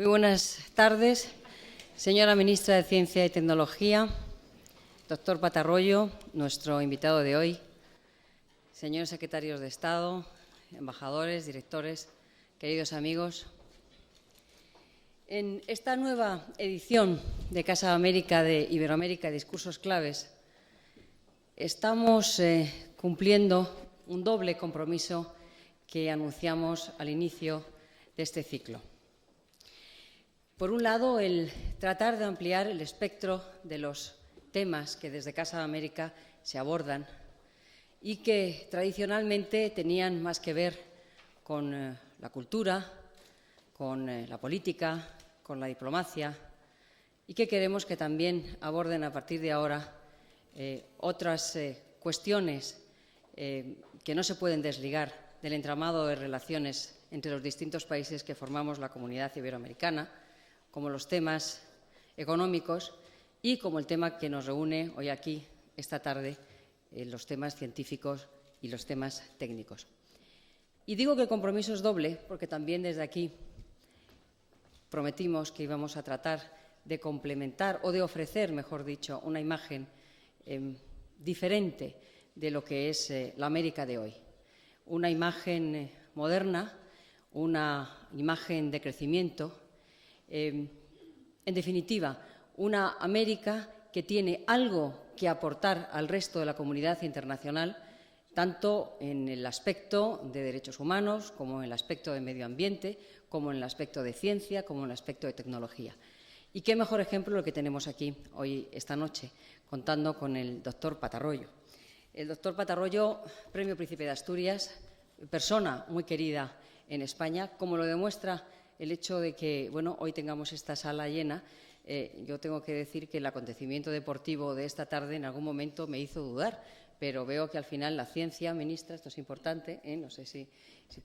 Muy buenas tardes, señora ministra de Ciencia y Tecnología, doctor Patarroyo, nuestro invitado de hoy, señores secretarios de Estado, embajadores, directores, queridos amigos. En esta nueva edición de Casa de América de Iberoamérica Discursos Claves, estamos cumpliendo un doble compromiso que anunciamos al inicio de este ciclo. Por un lado, el tratar de ampliar el espectro de los temas que desde Casa de América se abordan y que tradicionalmente tenían más que ver con la cultura, con la política, con la diplomacia, y que queremos que también aborden a partir de ahora otras cuestiones que no se pueden desligar del entramado de relaciones entre los distintos países que formamos la comunidad iberoamericana, como los temas económicos y como el tema que nos reúne hoy aquí, esta tarde, los temas científicos y los temas técnicos. Y digo que el compromiso es doble porque también desde aquí prometimos que íbamos a tratar de complementar o de ofrecer, mejor dicho, una imagen diferente de lo que es la América de hoy. Una imagen moderna, una imagen de crecimiento, en definitiva, una América que tiene algo que aportar al resto de la comunidad internacional, tanto en el aspecto de derechos humanos, como en el aspecto de medio ambiente, como en el aspecto de ciencia, como en el aspecto de tecnología. Y qué mejor ejemplo el que tenemos aquí hoy, esta noche, contando con el doctor Patarroyo. El doctor Patarroyo, Premio Príncipe de Asturias, persona muy querida en España, como lo demuestra el hecho de que hoy tengamos esta sala llena. Yo tengo que decir que el acontecimiento deportivo de esta tarde en algún momento me hizo dudar, pero veo que al final la ciencia, ministra, esto es importante, no sé si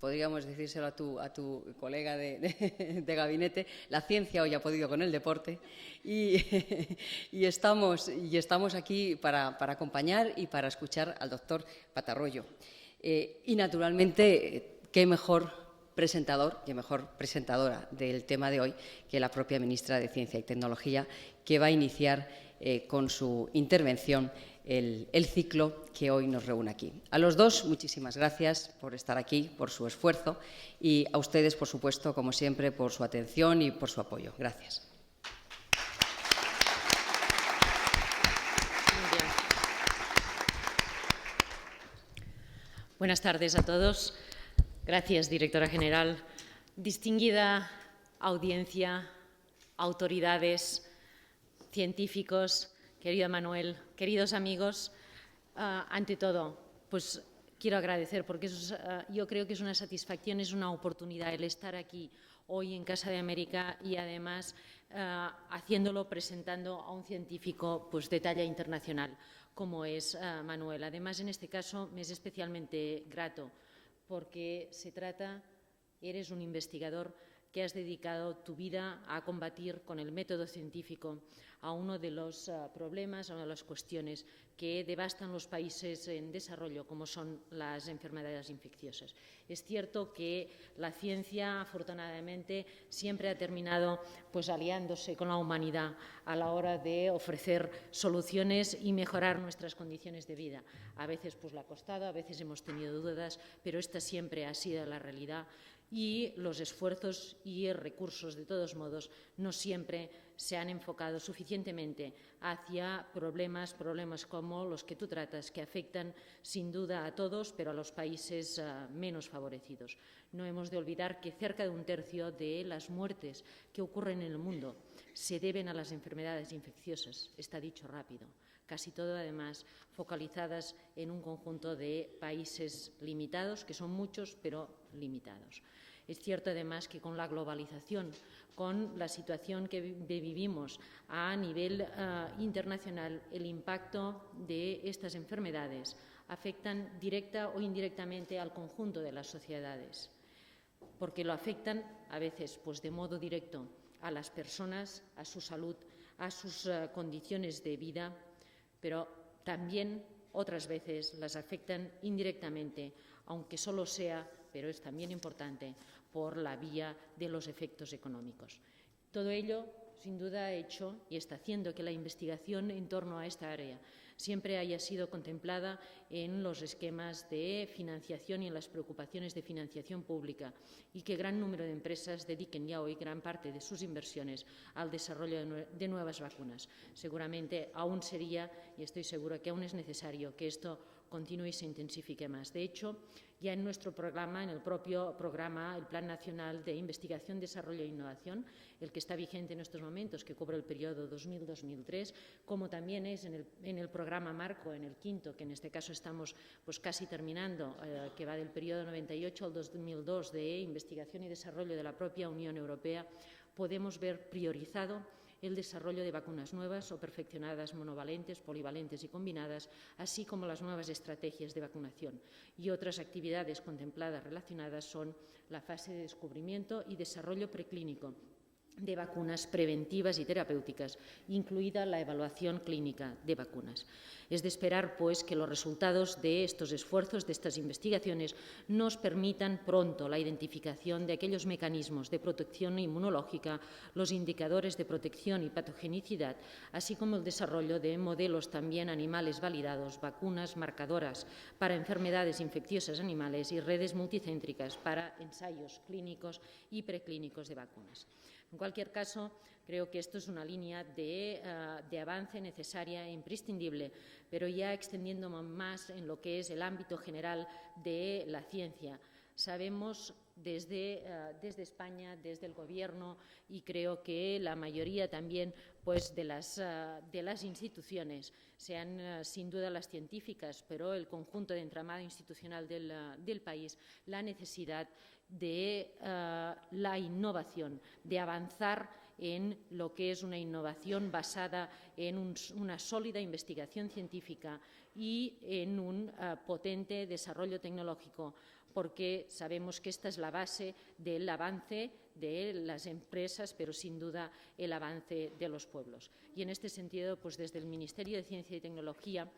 podríamos decírselo a tu colega de gabinete, la ciencia hoy ha podido con el deporte y estamos aquí para acompañar y para escuchar al doctor Patarroyo. Y naturalmente, qué mejor presentador y mejor presentadora del tema de hoy que la propia ministra de Ciencia y Tecnología, que va a iniciar con su intervención el ciclo que hoy nos reúne aquí. A los dos, muchísimas gracias por estar aquí, por su esfuerzo, y a ustedes, por supuesto, como siempre, por su atención y por su apoyo. Gracias. Buenas tardes a todos. Gracias, directora general. Distinguida audiencia, autoridades, científicos, querido Manuel, queridos amigos, ante todo, pues quiero agradecer porque yo creo que es una satisfacción, es una oportunidad el estar aquí hoy en Casa de América y además haciéndolo presentando a un científico pues, de talla internacional como es Manuel. Además, en este caso me es especialmente grato porque eres un investigador que has dedicado tu vida a combatir con el método científico a uno de los problemas, a una de las cuestiones que devastan los países en desarrollo, como son las enfermedades infecciosas. Es cierto que la ciencia, afortunadamente, siempre ha terminado pues, aliándose con la humanidad a la hora de ofrecer soluciones y mejorar nuestras condiciones de vida. A veces pues, la ha costado, a veces hemos tenido dudas, pero esta siempre ha sido la realidad. Y los esfuerzos y recursos, de todos modos, no siempre se han enfocado suficientemente hacia problemas como los que tú tratas, que afectan sin duda a todos, pero a los países menos favorecidos. No hemos de olvidar que cerca de un tercio de las muertes que ocurren en el mundo se deben a las enfermedades infecciosas, está dicho rápido. Casi todo, además, focalizadas en un conjunto de países limitados, que son muchos, pero limitados. Es cierto, además, que con la globalización, con la situación que vivimos a nivel internacional, el impacto de estas enfermedades afectan directa o indirectamente al conjunto de las sociedades, porque lo afectan a veces pues, de modo directo a las personas, a su salud, a sus condiciones de vida, pero también otras veces las afectan indirectamente, aunque solo sea, pero es también importante, por la vía de los efectos económicos. Todo ello, sin duda, ha hecho y está haciendo que la investigación en torno a esta área siempre haya sido contemplada en los esquemas de financiación y en las preocupaciones de financiación pública y que gran número de empresas dediquen ya hoy gran parte de sus inversiones al desarrollo de nuevas vacunas. Seguramente aún sería, y estoy segura que aún es necesario, que esto continúe y se intensifique más. De hecho, ya en nuestro programa, en el propio programa, el Plan Nacional de Investigación, Desarrollo e Innovación, el que está vigente en estos momentos, que cubre el periodo 2000-2003, como también es en el programa marco, en el quinto, que en este caso estamos pues casi terminando, que va del periodo 98 al 2002 de investigación y desarrollo de la propia Unión Europea, podemos ver priorizado el desarrollo de vacunas nuevas o perfeccionadas, monovalentes, polivalentes y combinadas, así como las nuevas estrategias de vacunación. Y otras actividades contempladas relacionadas son la fase de descubrimiento y desarrollo preclínico de vacunas preventivas y terapéuticas, incluida la evaluación clínica de vacunas. Es de esperar, pues, que los resultados de estos esfuerzos, de estas investigaciones, nos permitan pronto la identificación de aquellos mecanismos de protección inmunológica, los indicadores de protección y patogenicidad, así como el desarrollo de modelos también animales validados, vacunas marcadoras para enfermedades infecciosas animales y redes multicéntricas para ensayos clínicos y preclínicos de vacunas. En cualquier caso, creo que esto es una línea de avance necesaria e imprescindible, pero ya extendiendo más en lo que es el ámbito general de la ciencia. Sabemos desde España, desde el Gobierno y creo que la mayoría también pues, de las instituciones, sean sin duda las científicas, pero el conjunto de entramado institucional del país, la necesidad de la innovación, de avanzar en lo que es una innovación basada en una sólida investigación científica y en un potente desarrollo tecnológico, porque sabemos que esta es la base del avance de las empresas, pero sin duda el avance de los pueblos. Y en este sentido, pues desde el Ministerio de Ciencia y Tecnología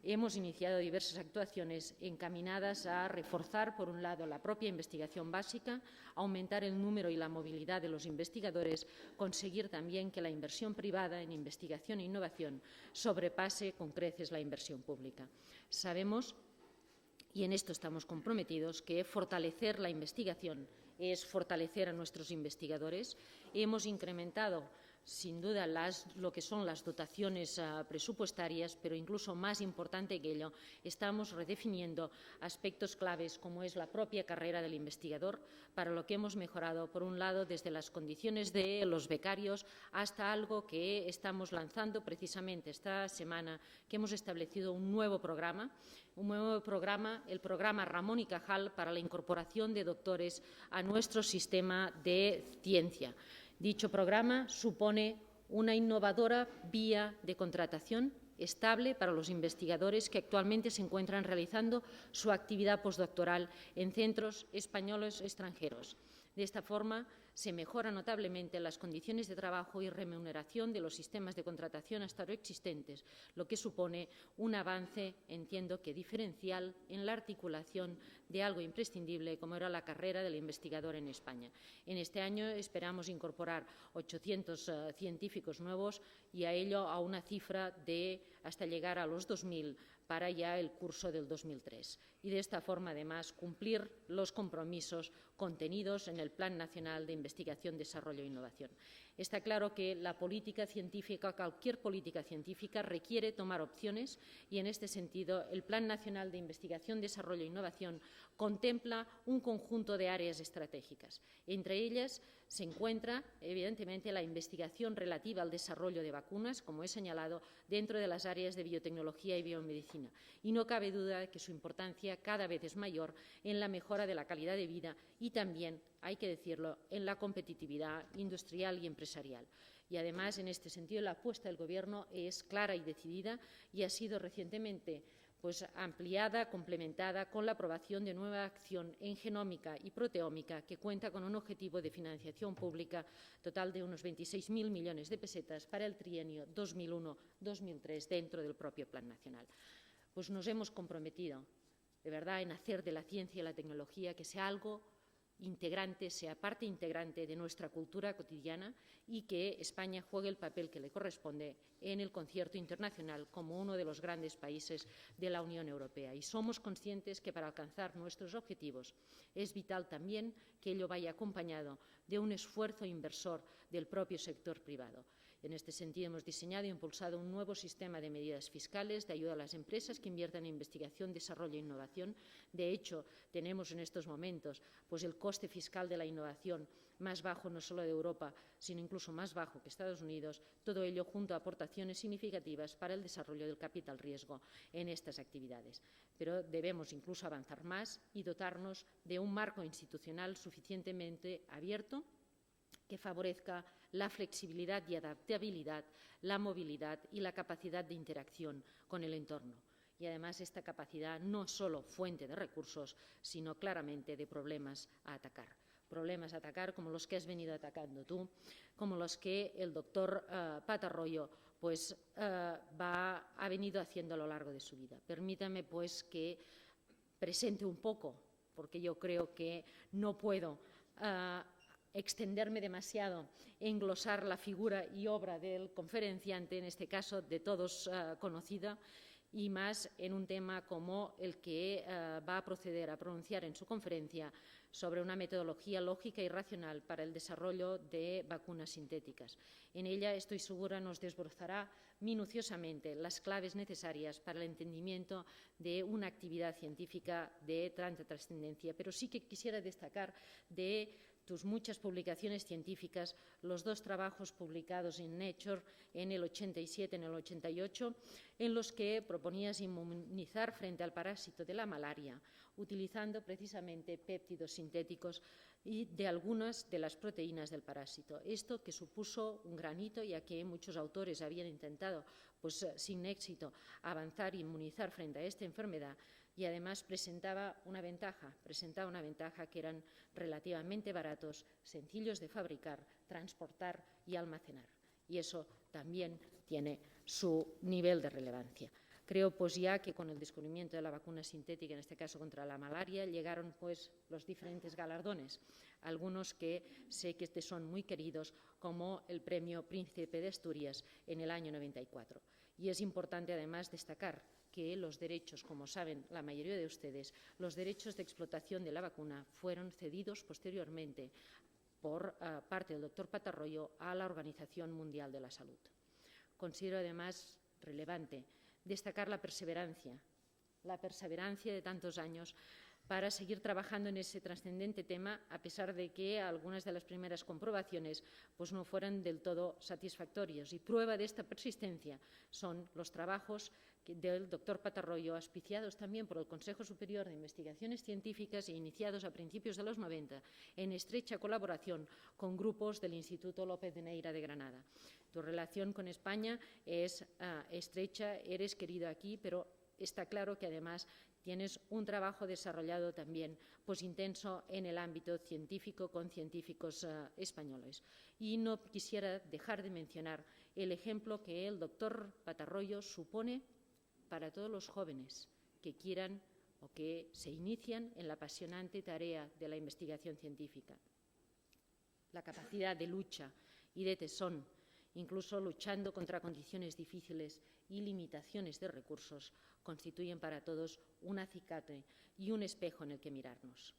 hemos iniciado diversas actuaciones encaminadas a reforzar, por un lado, la propia investigación básica, aumentar el número y la movilidad de los investigadores, conseguir también que la inversión privada en investigación e innovación sobrepase con creces la inversión pública. Sabemos, y en esto estamos comprometidos, que fortalecer la investigación es fortalecer a nuestros investigadores. Hemos incrementado sin duda lo que son las dotaciones presupuestarias, pero incluso más importante que ello, estamos redefiniendo aspectos claves como es la propia carrera del investigador, para lo que hemos mejorado, por un lado, desde las condiciones de los becarios hasta algo que estamos lanzando precisamente esta semana, que hemos establecido un nuevo programa, el programa Ramón y Cajal para la incorporación de doctores a nuestro sistema de ciencia. Dicho programa supone una innovadora vía de contratación estable para los investigadores que actualmente se encuentran realizando su actividad postdoctoral en centros españoles extranjeros. De esta forma, se mejoran notablemente las condiciones de trabajo y remuneración de los sistemas de contratación hasta ahora existentes, lo que supone un avance, entiendo que diferencial, en la articulación de algo imprescindible como era la carrera del investigador en España. En este año esperamos incorporar 800 científicos nuevos y a ello a una cifra de hasta llegar a los 2.000 para ya el curso del 2003. Y de esta forma, además, cumplir los compromisos contenidos en el Plan Nacional de Investigación, Desarrollo e Innovación. Está claro que la política científica, cualquier política científica, requiere tomar opciones y, en este sentido, el Plan Nacional de Investigación, Desarrollo e Innovación contempla un conjunto de áreas estratégicas. Entre ellas se encuentra, evidentemente, la investigación relativa al desarrollo de vacunas, como he señalado, dentro de las áreas de biotecnología y biomedicina. Y no cabe duda de que su importancia cada vez es mayor en la mejora de la calidad de vida y también, hay que decirlo, en la competitividad industrial y empresarial. Y además, en este sentido, la apuesta del Gobierno es clara y decidida y ha sido recientemente ampliada, complementada con la aprobación de nueva acción en genómica y proteómica que cuenta con un objetivo de financiación pública total de unos 26.000 millones de pesetas para el trienio 2001-2003 dentro del propio Plan Nacional. Pues nos hemos comprometido, de verdad, en hacer de la ciencia y la tecnología que sea algo integrante, sea parte integrante de nuestra cultura cotidiana y que España juegue el papel que le corresponde en el concierto internacional como uno de los grandes países de la Unión Europea. Y somos conscientes que para alcanzar nuestros objetivos es vital también que ello vaya acompañado de un esfuerzo inversor del propio sector privado. En este sentido, hemos diseñado e impulsado un nuevo sistema de medidas fiscales de ayuda a las empresas que inviertan en investigación, desarrollo e innovación. De hecho, tenemos en estos momentos pues, el coste fiscal de la innovación más bajo no solo de Europa, sino incluso más bajo que Estados Unidos, todo ello junto a aportaciones significativas para el desarrollo del capital riesgo en estas actividades. Pero debemos incluso avanzar más y dotarnos de un marco institucional suficientemente abierto que favorezca la flexibilidad y adaptabilidad, la movilidad y la capacidad de interacción con el entorno. Y además esta capacidad no es solo fuente de recursos, sino claramente de problemas a atacar. Problemas a atacar como los que has venido atacando tú, como los que el doctor Patarroyo pues, ha venido haciendo a lo largo de su vida. Permítame pues que presente un poco, porque yo creo que no puedo extenderme demasiado, englosar la figura y obra del conferenciante, en este caso de todos conocida, y más en un tema como el que va a proceder a pronunciar en su conferencia sobre una metodología lógica y racional para el desarrollo de vacunas sintéticas. En ella, estoy segura, nos desbrozará minuciosamente las claves necesarias para el entendimiento de una actividad científica de tanta trascendencia. Pero sí que quisiera destacar de tus muchas publicaciones científicas, los dos trabajos publicados en Nature en el 87 y en el 88, en los que proponías inmunizar frente al parásito de la malaria, utilizando precisamente péptidos sintéticos y de algunas de las proteínas del parásito. Esto que supuso un gran hito, ya que muchos autores habían intentado, pues sin éxito, avanzar e inmunizar frente a esta enfermedad, y además presentaba una ventaja que eran relativamente baratos, sencillos de fabricar, transportar y almacenar. Y eso también tiene su nivel de relevancia. Creo pues ya que con el descubrimiento de la vacuna sintética, en este caso contra la malaria, llegaron pues los diferentes galardones, algunos que sé que son muy queridos, como el Premio Príncipe de Asturias en el año 94. Y es importante además destacar que los derechos, como saben la mayoría de ustedes, los derechos de explotación de la vacuna fueron cedidos posteriormente por parte del doctor Patarroyo a la Organización Mundial de la Salud. Considero además relevante destacar la perseverancia de tantos años para seguir trabajando en ese trascendente tema, a pesar de que algunas de las primeras comprobaciones pues, no fueran del todo satisfactorias. Y prueba de esta persistencia son los trabajos del doctor Patarroyo, auspiciados también por el Consejo Superior de Investigaciones Científicas e iniciados a principios de los 90, en estrecha colaboración con grupos del Instituto López de Neira de Granada. Tu relación con España es estrecha, eres querido aquí, pero está claro que además tienes un trabajo desarrollado también pues, intenso en el ámbito científico con científicos españoles. Y no quisiera dejar de mencionar el ejemplo que el doctor Patarroyo supone para todos los jóvenes que quieran o que se inician en la apasionante tarea de la investigación científica. La capacidad de lucha y de tesón, incluso luchando contra condiciones difíciles y limitaciones de recursos, constituyen para todos un acicate y un espejo en el que mirarnos.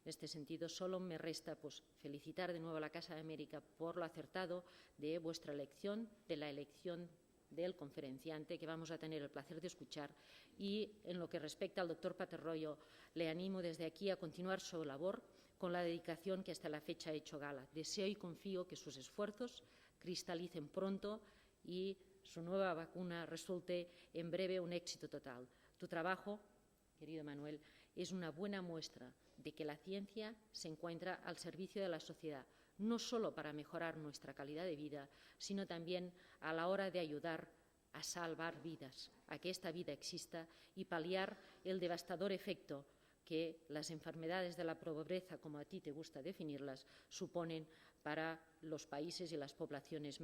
En este sentido, solo me resta pues, felicitar de nuevo a la Casa de América por lo acertado de vuestra elección, de la elección del conferenciante, que vamos a tener el placer de escuchar, y en lo que respecta al doctor Patarroyo, le animo desde aquí a continuar su labor con la dedicación que hasta la fecha ha hecho gala. Deseo y confío que sus esfuerzos cristalicen pronto y su nueva vacuna resulte en breve un éxito total. Tu trabajo, querido Manuel, es una buena muestra de que la ciencia se encuentra al servicio de la sociedad, no solo para mejorar nuestra calidad de vida, sino también a la hora de ayudar a salvar vidas, a que esta vida exista y paliar el devastador efecto que las enfermedades de la pobreza, como a ti te gusta definirlas, suponen para los países y las poblaciones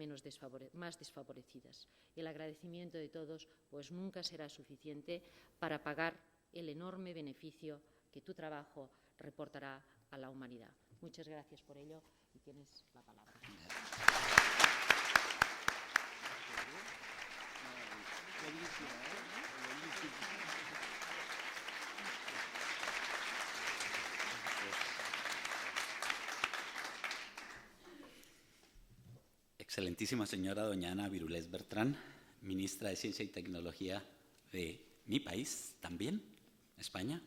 más desfavorecidas. El agradecimiento de todos pues nunca será suficiente para pagar el enorme beneficio que tu trabajo reportará a la humanidad. Muchas gracias por ello y tienes la palabra. Excelentísima señora doña Ana Virulés Bertrán, ministra de Ciencia y Tecnología de mi país también, España.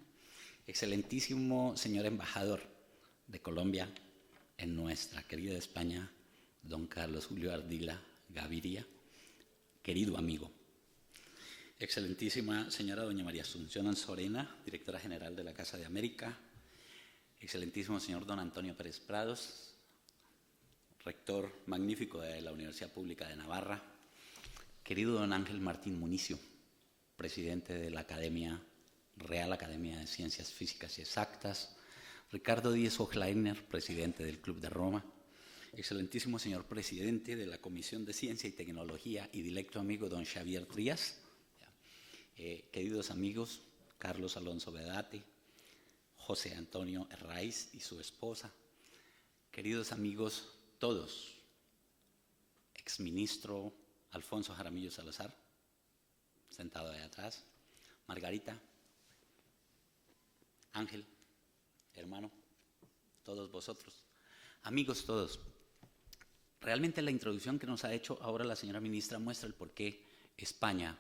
Excelentísimo señor embajador de Colombia en nuestra querida España, don Carlos Julio Ardila Gaviria, querido amigo. Excelentísima señora doña María Asunción Anzorena, directora general de la Casa de América. Excelentísimo señor don Antonio Pérez Prados, rector magnífico de la Universidad Pública de Navarra. Querido don Ángel Martín Municio, presidente de la Real Academia de Ciencias Físicas y Exactas. Ricardo Díez Ojlainer, presidente del Club de Roma. Excelentísimo señor presidente de la Comisión de Ciencia y Tecnología y directo amigo don Xavier Trías. Queridos amigos, Carlos Alonso Vedate, José Antonio Herraiz y su esposa. Queridos amigos todos, exministro Alfonso Jaramillo Salazar, sentado ahí atrás, Margarita, Ángel, hermano, todos vosotros, amigos todos. Realmente la introducción que nos ha hecho ahora la señora ministra muestra el por qué España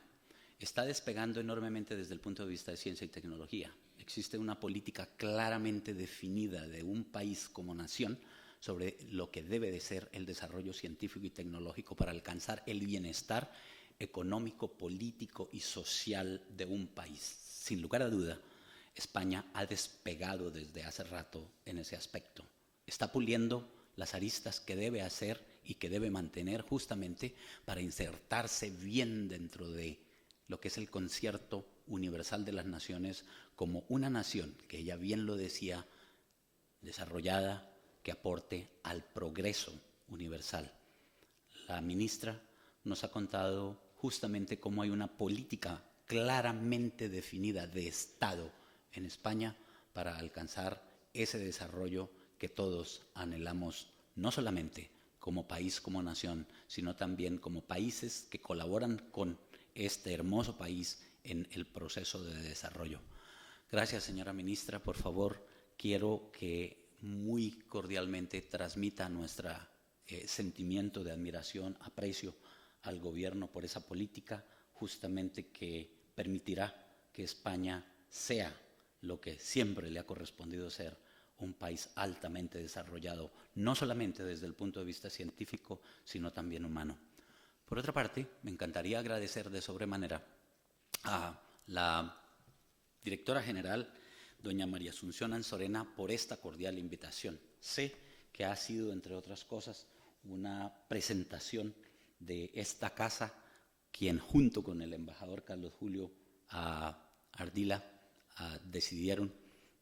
está despegando enormemente desde el punto de vista de ciencia y tecnología. Existe una política claramente definida de un país como nación sobre lo que debe de ser el desarrollo científico y tecnológico para alcanzar el bienestar económico, político y social de un país. Sin lugar a duda, España ha despegado desde hace rato en ese aspecto. Está puliendo las aristas que debe hacer y que debe mantener justamente para insertarse bien dentro de lo que es el concierto universal de las naciones como una nación, que ella bien lo decía, desarrollada, que aporte al progreso universal. La ministra nos ha contado justamente cómo hay una política claramente definida de Estado en España para alcanzar ese desarrollo que todos anhelamos, no solamente como país, como nación, sino también como países que colaboran con este hermoso país en el proceso de desarrollo. Gracias, señora ministra. Por favor, quiero que muy cordialmente transmita nuestro sentimiento de admiración, aprecio al gobierno por esa política justamente que permitirá que España sea lo que siempre le ha correspondido ser, un país altamente desarrollado, no solamente desde el punto de vista científico, sino también humano. Por otra parte, me encantaría agradecer de sobremanera a la directora general, doña María Asunción Anzorena, por esta cordial invitación. Sé que ha sido, entre otras cosas, una presentación de esta casa, quien junto con el embajador Carlos Julio Ardila decidieron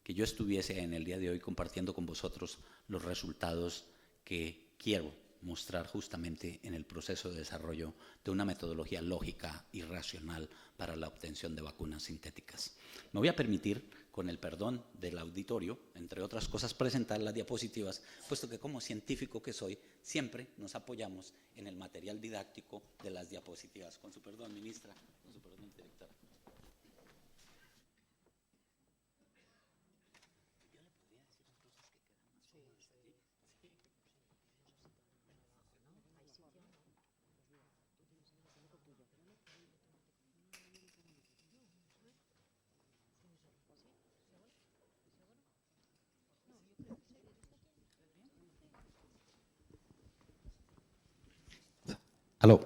que yo estuviese en el día de hoy compartiendo con vosotros los resultados que quiero mostrar justamente en el proceso de desarrollo de una metodología lógica y racional para la obtención de vacunas sintéticas. Me voy a permitir, con el perdón del auditorio, entre otras cosas, presentar las diapositivas, puesto que como científico que soy, siempre nos apoyamos en el material didáctico de las diapositivas. Con su perdón, ministra, con su perdón, directora. Aló.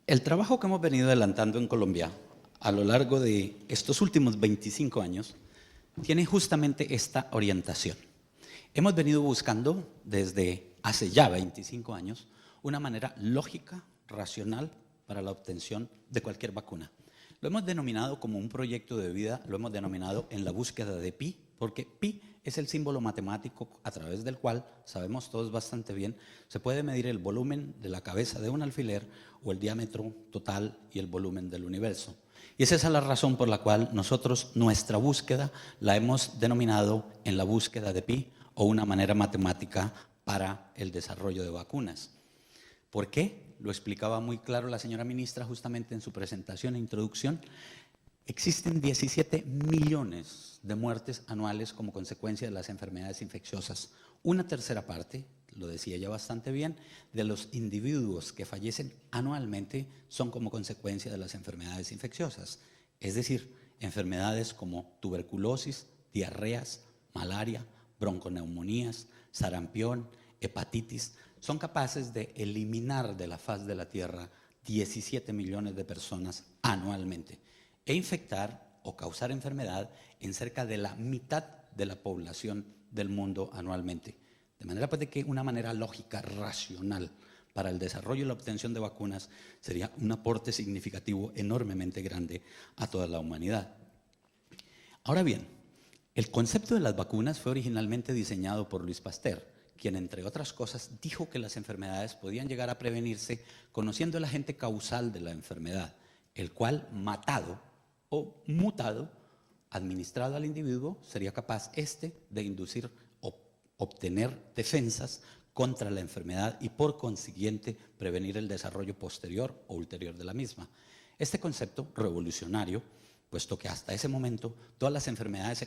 El trabajo que hemos venido adelantando en Colombia a lo largo de estos últimos 25 años tiene justamente esta orientación. Hemos venido buscando desde hace ya 25 años una manera lógica, racional para la obtención de cualquier vacuna. Lo hemos denominado como un proyecto de vida, lo hemos denominado en la búsqueda de pi, porque pi es el símbolo matemático a través del cual, sabemos todos bastante bien, se puede medir el volumen de la cabeza de un alfiler o el diámetro total y el volumen del universo. Y esa es la razón por la cual nosotros nuestra búsqueda la hemos denominado en la búsqueda de pi, o una manera matemática para el desarrollo de vacunas. ¿Por qué? Lo explicaba muy claro la señora ministra justamente en su presentación e introducción. Existen 17 millones de muertes anuales como consecuencia de las enfermedades infecciosas. Una tercera parte, lo decía ya bastante bien, de los individuos que fallecen anualmente son como consecuencia de las enfermedades infecciosas. Es decir, enfermedades como tuberculosis, diarreas, malaria, bronconeumonías, sarampión, hepatitis, son capaces de eliminar de la faz de la Tierra 17 millones de personas anualmente e infectar o causar enfermedad en cerca de la mitad de la población del mundo anualmente. De manera pues de que una manera lógica, racional, para el desarrollo y la obtención de vacunas sería un aporte significativo enormemente grande a toda la humanidad. Ahora bien, el concepto de las vacunas fue originalmente diseñado por Louis Pasteur, quien entre otras cosas dijo que las enfermedades podían llegar a prevenirse conociendo el agente causal de la enfermedad, el cual matado o mutado, administrado al individuo, sería capaz de inducir o obtener defensas contra la enfermedad y por consiguiente prevenir el desarrollo posterior o ulterior de la misma. Este concepto revolucionario, puesto que hasta ese momento todas las enfermedades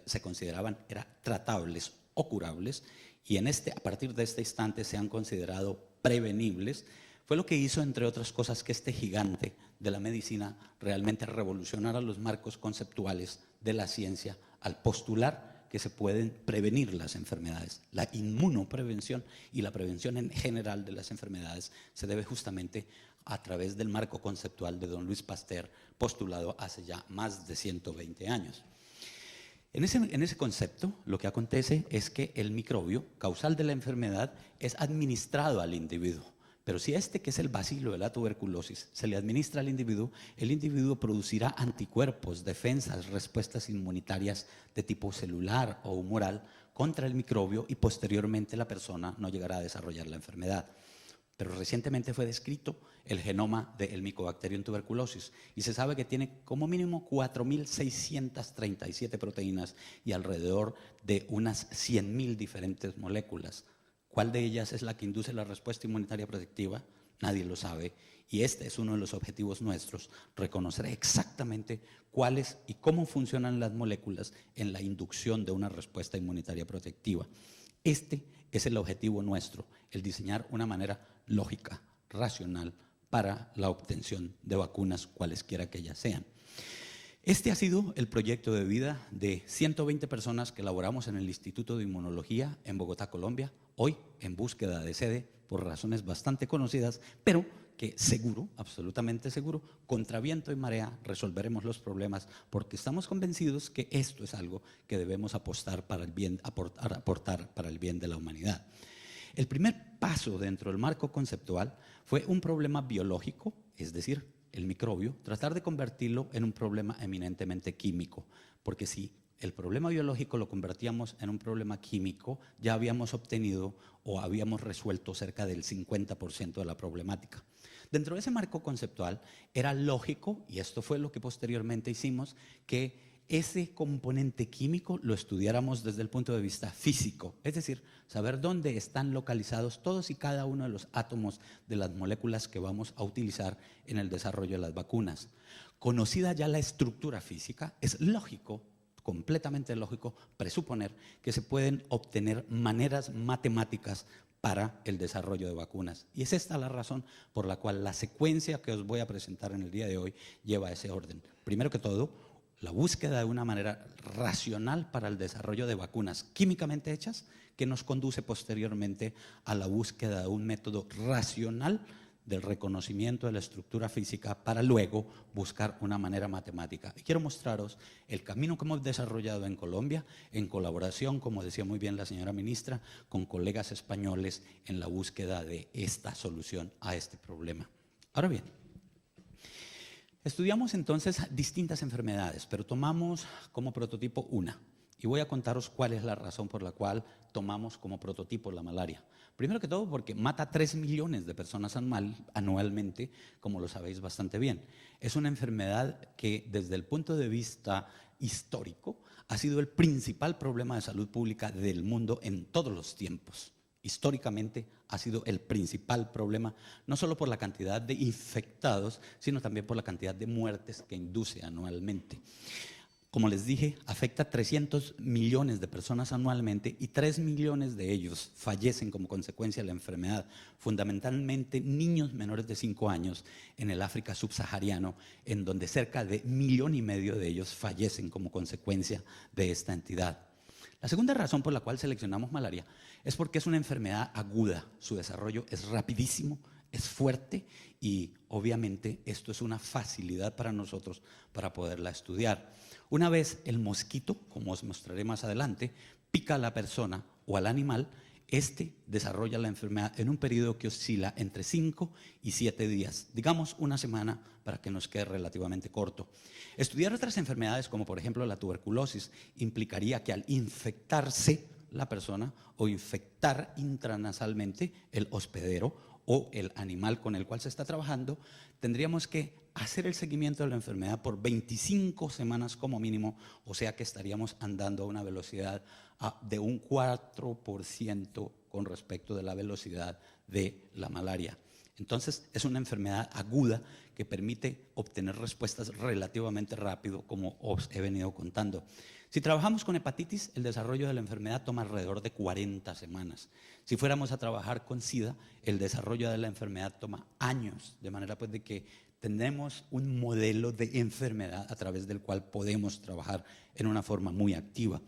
se consideraban tratables o curables, y a partir de este instante se han considerado prevenibles, fue lo que hizo, entre otras cosas, que este gigante de la medicina realmente revolucionara los marcos conceptuales de la ciencia al postular que se pueden prevenir las enfermedades. La inmunoprevención y la prevención en general de las enfermedades se debe justamente a través del marco conceptual de don Louis Pasteur, postulado hace ya más de 120 años. En ese concepto, lo que acontece es que el microbio causal de la enfermedad es administrado al individuo. Pero si que es el bacilo de la tuberculosis, se le administra al individuo, el individuo producirá anticuerpos, defensas, respuestas inmunitarias de tipo celular o humoral contra el microbio y posteriormente la persona no llegará a desarrollar la enfermedad. Pero recientemente fue descrito el genoma del Mycobacterium tuberculosis y se sabe que tiene como mínimo 4.637 proteínas y alrededor de unas 100.000 diferentes moléculas. ¿Cuál de ellas es la que induce la respuesta inmunitaria protectiva? Nadie lo sabe. Y este es uno de los objetivos nuestros, reconocer exactamente cuáles y cómo funcionan las moléculas en la inducción de una respuesta inmunitaria protectiva. Este es el objetivo nuestro, el diseñar una manera lógica, racional, para la obtención de vacunas, cualesquiera que ellas sean. Este ha sido el proyecto de vida de 120 personas que elaboramos en el Instituto de Inmunología en Bogotá, Colombia, hoy en búsqueda de sede por razones bastante conocidas, pero que seguro, absolutamente seguro, contra viento y marea resolveremos los problemas porque estamos convencidos que esto es algo que debemos apostar para el bien, aportar para el bien de la humanidad. El primer paso dentro del marco conceptual fue un problema biológico, es decir, el microbio, tratar de convertirlo en un problema eminentemente químico, porque si el problema biológico lo convertíamos en un problema químico, ya habíamos obtenido o habíamos resuelto cerca del 50% de la problemática. Dentro de ese marco conceptual era lógico, y esto fue lo que posteriormente hicimos, que ese componente químico lo estudiáramos desde el punto de vista físico, es decir, saber dónde están localizados todos y cada uno de los átomos de las moléculas que vamos a utilizar en el desarrollo de las vacunas. Conocida ya la estructura física, es lógico, completamente lógico, presuponer que se pueden obtener maneras matemáticas para el desarrollo de vacunas. Y es esta la razón por la cual la secuencia que os voy a presentar en el día de hoy lleva ese orden. Primero que todo, la búsqueda de una manera racional para el desarrollo de vacunas químicamente hechas que nos conduce posteriormente a la búsqueda de un método racional del reconocimiento de la estructura física para luego buscar una manera matemática. Y quiero mostraros el camino que hemos desarrollado en Colombia en colaboración, como decía muy bien la señora ministra, con colegas españoles en la búsqueda de esta solución a este problema. Ahora bien, estudiamos entonces distintas enfermedades, pero tomamos como prototipo una, Y voy a contaros cuál es la razón por la cual tomamos como prototipo la malaria. Primero que todo, porque mata a 3 millones de personas anualmente, como lo sabéis bastante bien. Es una enfermedad que, desde el punto de vista histórico, ha sido el principal problema de salud pública del mundo en todos los tiempos. Históricamente ha sido el principal problema, no solo por la cantidad de infectados, sino también por la cantidad de muertes que induce anualmente. Como les dije, afecta a 300 millones de personas anualmente y 3 millones de ellos fallecen como consecuencia de la enfermedad, fundamentalmente niños menores de 5 años en el África subsahariano, en donde cerca de 1,5 millones de ellos fallecen como consecuencia de esta entidad. La segunda razón por la cual seleccionamos malaria es porque es una enfermedad aguda, su desarrollo es rapidísimo, es fuerte y obviamente esto es una facilidad para nosotros para poderla estudiar. Una vez el mosquito, como os mostraré más adelante, pica a la persona o al animal, este desarrolla la enfermedad en un periodo que oscila entre 5 y 7 días, digamos una semana para que nos quede relativamente corto. Estudiar otras enfermedades como por ejemplo la tuberculosis implicaría que al infectarse la persona o infectar intranasalmente el hospedero o el animal con el cual se está trabajando, tendríamos que hacer el seguimiento de la enfermedad por 25 semanas como mínimo, o sea que estaríamos andando a una velocidad de un 4% con respecto de la velocidad de la malaria. Entonces es una enfermedad aguda que permite obtener respuestas relativamente rápido, como os he venido contando. Si trabajamos con hepatitis, el desarrollo de la enfermedad toma alrededor de 40 semanas. Si fuéramos a trabajar con SIDA, el desarrollo de la enfermedad toma años, de manera pues de que tenemos un modelo de enfermedad a través del cual podemos trabajar en una forma muy activa.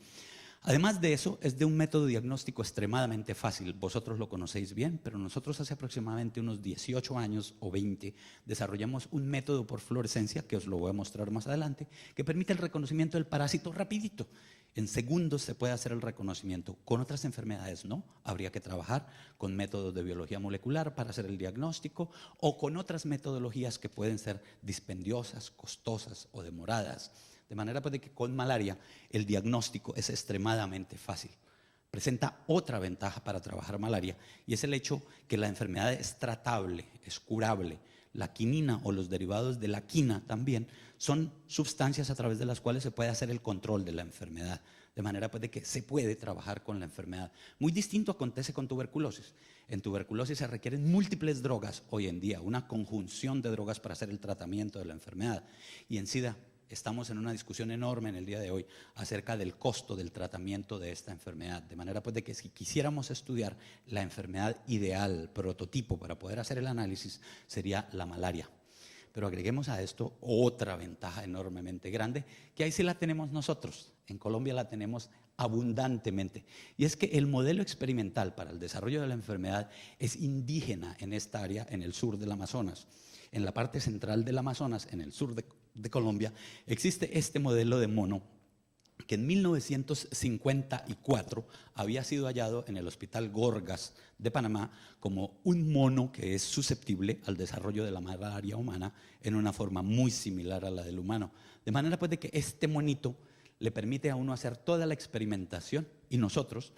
Además de eso, es de un método diagnóstico extremadamente fácil. Vosotros lo conocéis bien, pero nosotros hace aproximadamente unos 18 años o 20 desarrollamos un método por fluorescencia, que os lo voy a mostrar más adelante, que permite el reconocimiento del parásito rapidito. En segundos se puede hacer el reconocimiento. Con otras enfermedades no, habría que trabajar con métodos de biología molecular para hacer el diagnóstico o con otras metodologías que pueden ser dispendiosas, costosas o demoradas. De manera pues de que con malaria el diagnóstico es extremadamente fácil. Presenta otra ventaja para trabajar malaria y es el hecho que la enfermedad es tratable, es curable. La quinina o los derivados de la quina también son sustancias a través de las cuales se puede hacer el control de la enfermedad. De manera pues de que se puede trabajar con la enfermedad. Muy distinto acontece con tuberculosis. En tuberculosis se requieren múltiples drogas hoy en día, una conjunción de drogas para hacer el tratamiento de la enfermedad. Y en SIDA estamos en una discusión enorme en el día de hoy acerca del costo del tratamiento de esta enfermedad, de manera pues de que si quisiéramos estudiar la enfermedad ideal, prototipo para poder hacer el análisis, sería la malaria. Pero agreguemos a esto otra ventaja enormemente grande, que ahí sí la tenemos nosotros, en Colombia la tenemos abundantemente, y es que el modelo experimental para el desarrollo de la enfermedad es indígena en esta área, en el sur del Amazonas. En la parte central del Amazonas, en el sur de Colombia, existe este modelo de mono que en 1954 había sido hallado en el Hospital Gorgas de Panamá como un mono que es susceptible al desarrollo de la malaria humana en una forma muy similar a la del humano. De manera pues de que este monito le permite a uno hacer toda la experimentación y nosotros,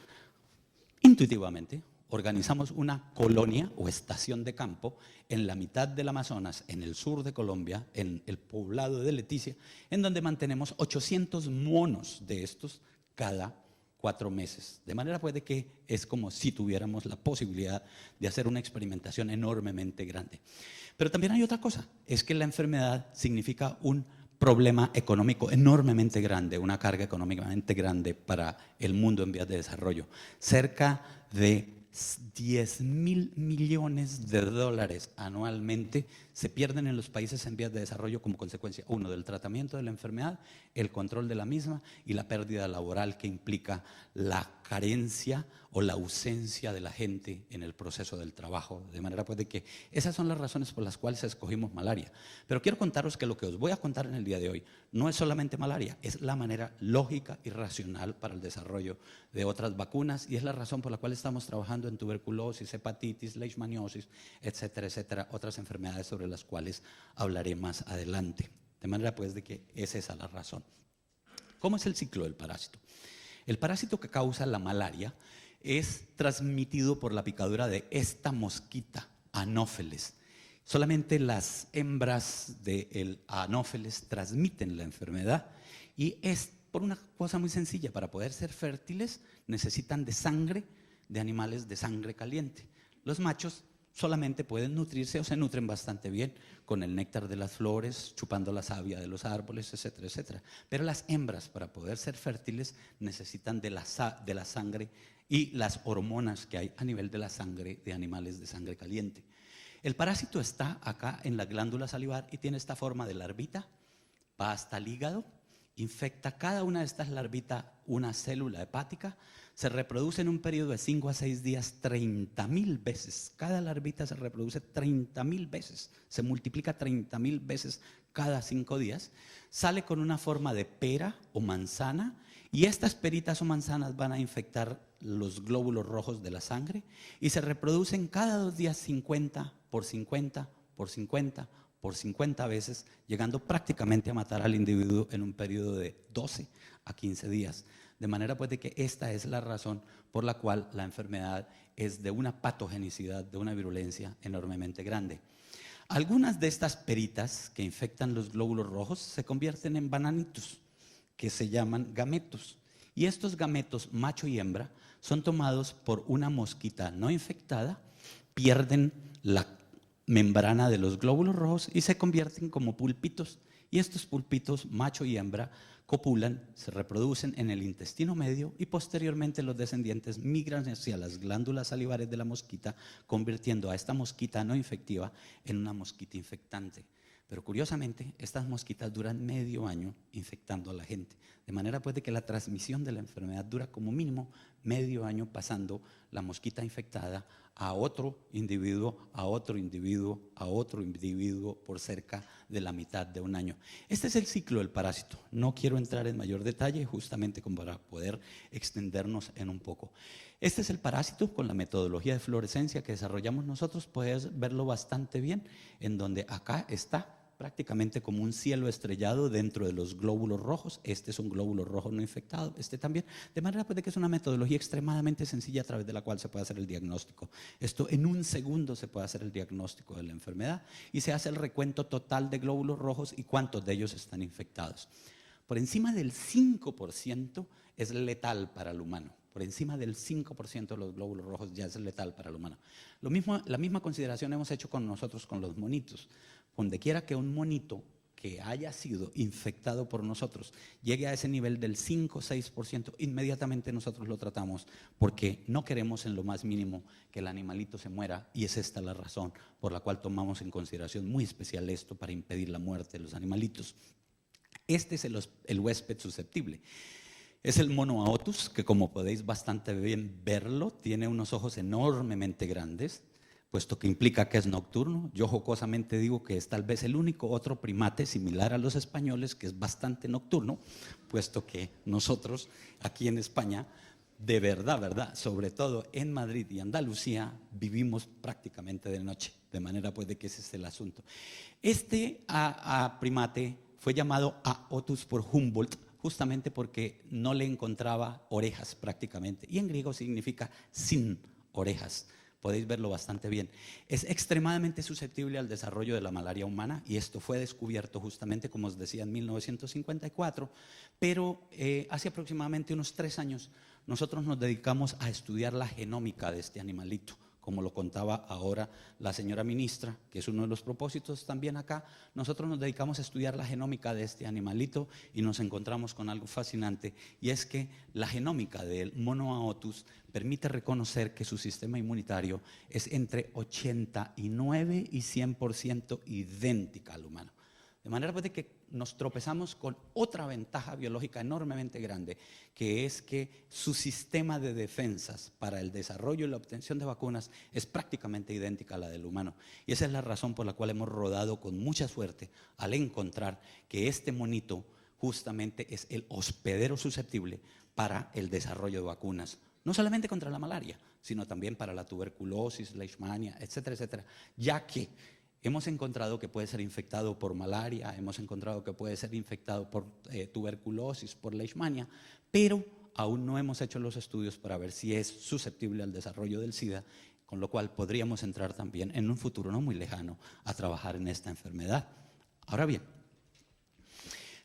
intuitivamente, organizamos una colonia o estación de campo en la mitad del Amazonas, en el sur de Colombia, en el poblado de Leticia, en donde mantenemos 800 monos de estos cada 4 meses. De manera pues de que es como si tuviéramos la posibilidad de hacer una experimentación enormemente grande. Pero también hay otra cosa, es que la enfermedad significa un problema económico enormemente grande, una carga económicamente grande para el mundo en vías de desarrollo. Cerca de 10.000 millones de dólares anualmente se pierden en los países en vías de desarrollo como consecuencia, uno, del tratamiento de la enfermedad, el control de la misma y la pérdida laboral que implica la carencia o la ausencia de la gente en el proceso del trabajo. De manera pues de que esas son las razones por las cuales escogimos malaria. Pero quiero contaros que lo que os voy a contar en el día de hoy no es solamente malaria, es la manera lógica y racional para el desarrollo de otras vacunas y es la razón por la cual estamos trabajando en tuberculosis, hepatitis, leishmaniosis, etcétera, etcétera, otras enfermedades sobre las cuales hablaré más adelante. De manera pues de que es esa la razón. ¿Cómo es el ciclo del parásito? El parásito que causa la malaria es transmitido por la picadura de esta mosquita, Anófeles. Solamente las hembras del Anófeles transmiten la enfermedad y es por una cosa muy sencilla: para poder ser fértiles necesitan de sangre de animales de sangre caliente. Los machos solamente pueden nutrirse o se nutren bastante bien con el néctar de las flores, chupando la savia de los árboles, etcétera, etcétera. Pero las hembras, para poder ser fértiles, necesitan de la sangre y las hormonas que hay a nivel de la sangre de animales de sangre caliente. El parásito está acá en la glándula salivar y tiene esta forma de larvita, va hasta el hígado, infecta cada una de estas larvitas una célula hepática, se reproduce en un periodo de 5 a 6 días 30,000 veces. Cada larvita se reproduce 30,000 veces, se multiplica 30,000 veces cada 5 días, sale con una forma de pera o manzana y estas peritas o manzanas van a infectar los glóbulos rojos de la sangre y se reproducen cada 2 días 50 por 50 por 50 por 50 veces, llegando prácticamente a matar al individuo en un periodo de 12 a 15 días. De manera pues de que esta es la razón por la cual la enfermedad es de una patogenicidad, de una virulencia enormemente grande. Algunas de estas peritas que infectan los glóbulos rojos se convierten en bananitos, que se llaman gametos. Y estos gametos, macho y hembra, son tomados por una mosquita no infectada, pierden la membrana de los glóbulos rojos y se convierten como pulpitos. Y estos pulpitos, macho y hembra, copulan, se reproducen en el intestino medio y posteriormente los descendientes migran hacia las glándulas salivares de la mosquita, convirtiendo a esta mosquita no infectiva en una mosquita infectante. Pero curiosamente, estas mosquitas duran medio año infectando a la gente, de manera pues de que la transmisión de la enfermedad dura como mínimo medio año, pasando la mosquita infectada a otro individuo, a otro individuo, a otro individuo por cerca de la mitad de un año. Este es el ciclo del parásito. No quiero entrar en mayor detalle, justamente como para poder extendernos en un poco. Este es el parásito con la metodología de fluorescencia que desarrollamos nosotros. Puedes verlo bastante bien, en donde acá está prácticamente como un cielo estrellado dentro de los glóbulos rojos. Este es un glóbulo rojo no infectado, este también, de manera pues de que es una metodología extremadamente sencilla a través de la cual se puede hacer el diagnóstico. Esto en un segundo se puede hacer el diagnóstico de la enfermedad y se hace el recuento total de glóbulos rojos y cuántos de ellos están infectados. Por encima del 5% es letal para el humano. Por encima del 5% de los glóbulos rojos ya es letal para el humano. La misma consideración hemos hecho con nosotros con los monitos. Donde quiera que un monito que haya sido infectado por nosotros llegue a ese nivel del 5 o 6%, inmediatamente nosotros lo tratamos, porque no queremos en lo más mínimo que el animalito se muera, y es esta la razón por la cual tomamos en consideración muy especial esto para impedir la muerte de los animalitos. Este es el huésped susceptible. Es el mono aotus, que como podéis bastante bien verlo, tiene unos ojos enormemente grandes, puesto que implica que es nocturno. Yo jocosamente digo que es tal vez el único otro primate similar a los españoles que es bastante nocturno, puesto que nosotros aquí en España, de verdad, sobre todo en Madrid y Andalucía, vivimos prácticamente de noche, de manera pues de que ese es el asunto. Este primate fue llamado Aotus por Humboldt, justamente porque no le encontraba orejas prácticamente, y en griego significa sin orejas. Podéis verlo bastante bien. Es extremadamente susceptible al desarrollo de la malaria humana, y esto fue descubierto justamente, como os decía, en 1954, pero hace aproximadamente unos 3 años nosotros nos dedicamos a estudiar la genómica de este animalito, como lo contaba ahora la señora ministra, que es uno de los propósitos también acá. Nosotros nos dedicamos a estudiar la genómica de este animalito y nos encontramos con algo fascinante, y es que la genómica del mono aotus permite reconocer que su sistema inmunitario es entre 89 y 100% idéntica al humano. De manera pues de que nos tropezamos con otra ventaja biológica enormemente grande, que es que su sistema de defensas para el desarrollo y la obtención de vacunas es prácticamente idéntica a la del humano. Y esa es la razón por la cual hemos rodado con mucha suerte al encontrar que este monito justamente es el hospedero susceptible para el desarrollo de vacunas, no solamente contra la malaria, sino también para la tuberculosis, la leishmania, etcétera, etcétera, ya que hemos encontrado que puede ser infectado por malaria, hemos encontrado que puede ser infectado por tuberculosis, por leishmania, pero aún no hemos hecho los estudios para ver si es susceptible al desarrollo del SIDA, con lo cual podríamos entrar también en un futuro no muy lejano a trabajar en esta enfermedad. Ahora bien,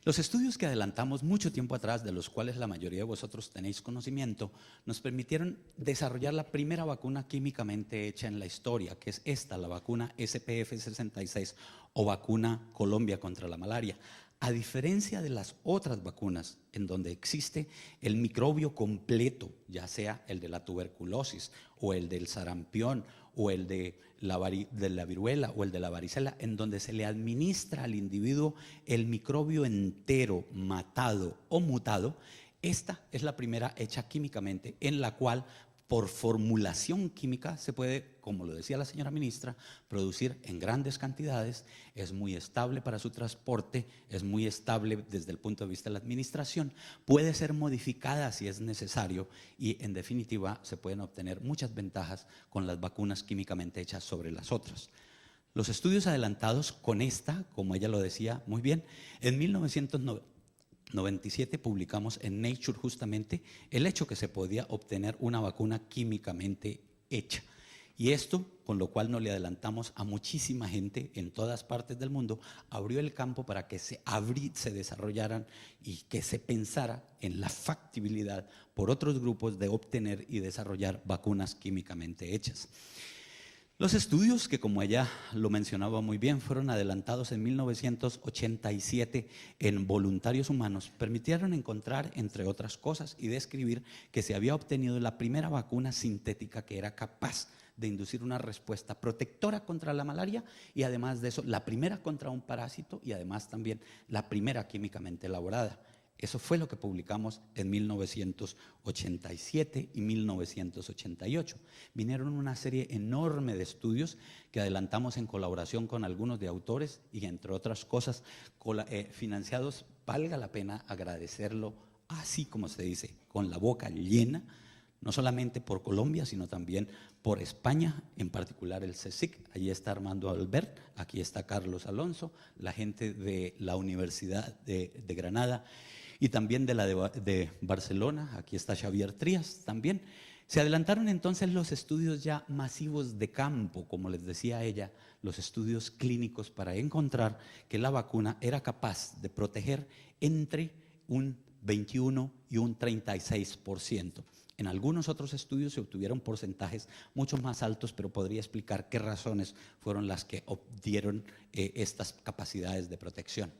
los estudios que adelantamos mucho tiempo atrás, de los cuales la mayoría de vosotros tenéis conocimiento, nos permitieron desarrollar la primera vacuna químicamente hecha en la historia, que es esta, la vacuna SPF66 o vacuna Colombia contra la malaria. A diferencia de las otras vacunas en donde existe el microbio completo, ya sea el de la tuberculosis o el del sarampión o el de la viruela o el de la varicela, en donde se le administra al individuo el microbio entero, matado o mutado, esta es la primera hecha químicamente, en la cual por formulación química se puede, como lo decía la señora ministra, producir en grandes cantidades, es muy estable para su transporte, es muy estable desde el punto de vista de la administración, puede ser modificada si es necesario y en definitiva se pueden obtener muchas ventajas con las vacunas químicamente hechas sobre las otras. Los estudios adelantados con esta, como ella lo decía muy bien, en 1997 publicamos en Nature justamente el hecho que se podía obtener una vacuna químicamente hecha. Y esto, con lo cual nos le adelantamos a muchísima gente en todas partes del mundo, abrió el campo para que se desarrollaran y que se pensara en la factibilidad por otros grupos de obtener y desarrollar vacunas químicamente hechas. Los estudios, que como ella lo mencionaba muy bien, fueron adelantados en 1987 en voluntarios humanos, permitieron encontrar, entre otras cosas, y describir que se había obtenido la primera vacuna sintética que era capaz de inducir una respuesta protectora contra la malaria y además de eso, la primera contra un parásito y además también la primera químicamente elaborada. Eso fue lo que publicamos en 1987 y 1988. Vinieron una serie enorme de estudios que adelantamos en colaboración con algunos de autores y entre otras cosas financiados, valga la pena agradecerlo, así como se dice, con la boca llena, no solamente por Colombia, sino también por España, en particular el CSIC. Allí está Armando Albert, aquí está Carlos Alonso, la gente de la Universidad de Granada y también de Barcelona, aquí está Xavier Trías también. Se adelantaron entonces los estudios ya masivos de campo, como les decía ella, los estudios clínicos para encontrar que la vacuna era capaz de proteger entre un 21 y un 36%. En algunos otros estudios se obtuvieron porcentajes mucho más altos, pero podría explicar qué razones fueron las que obtuvieron estas capacidades de protección.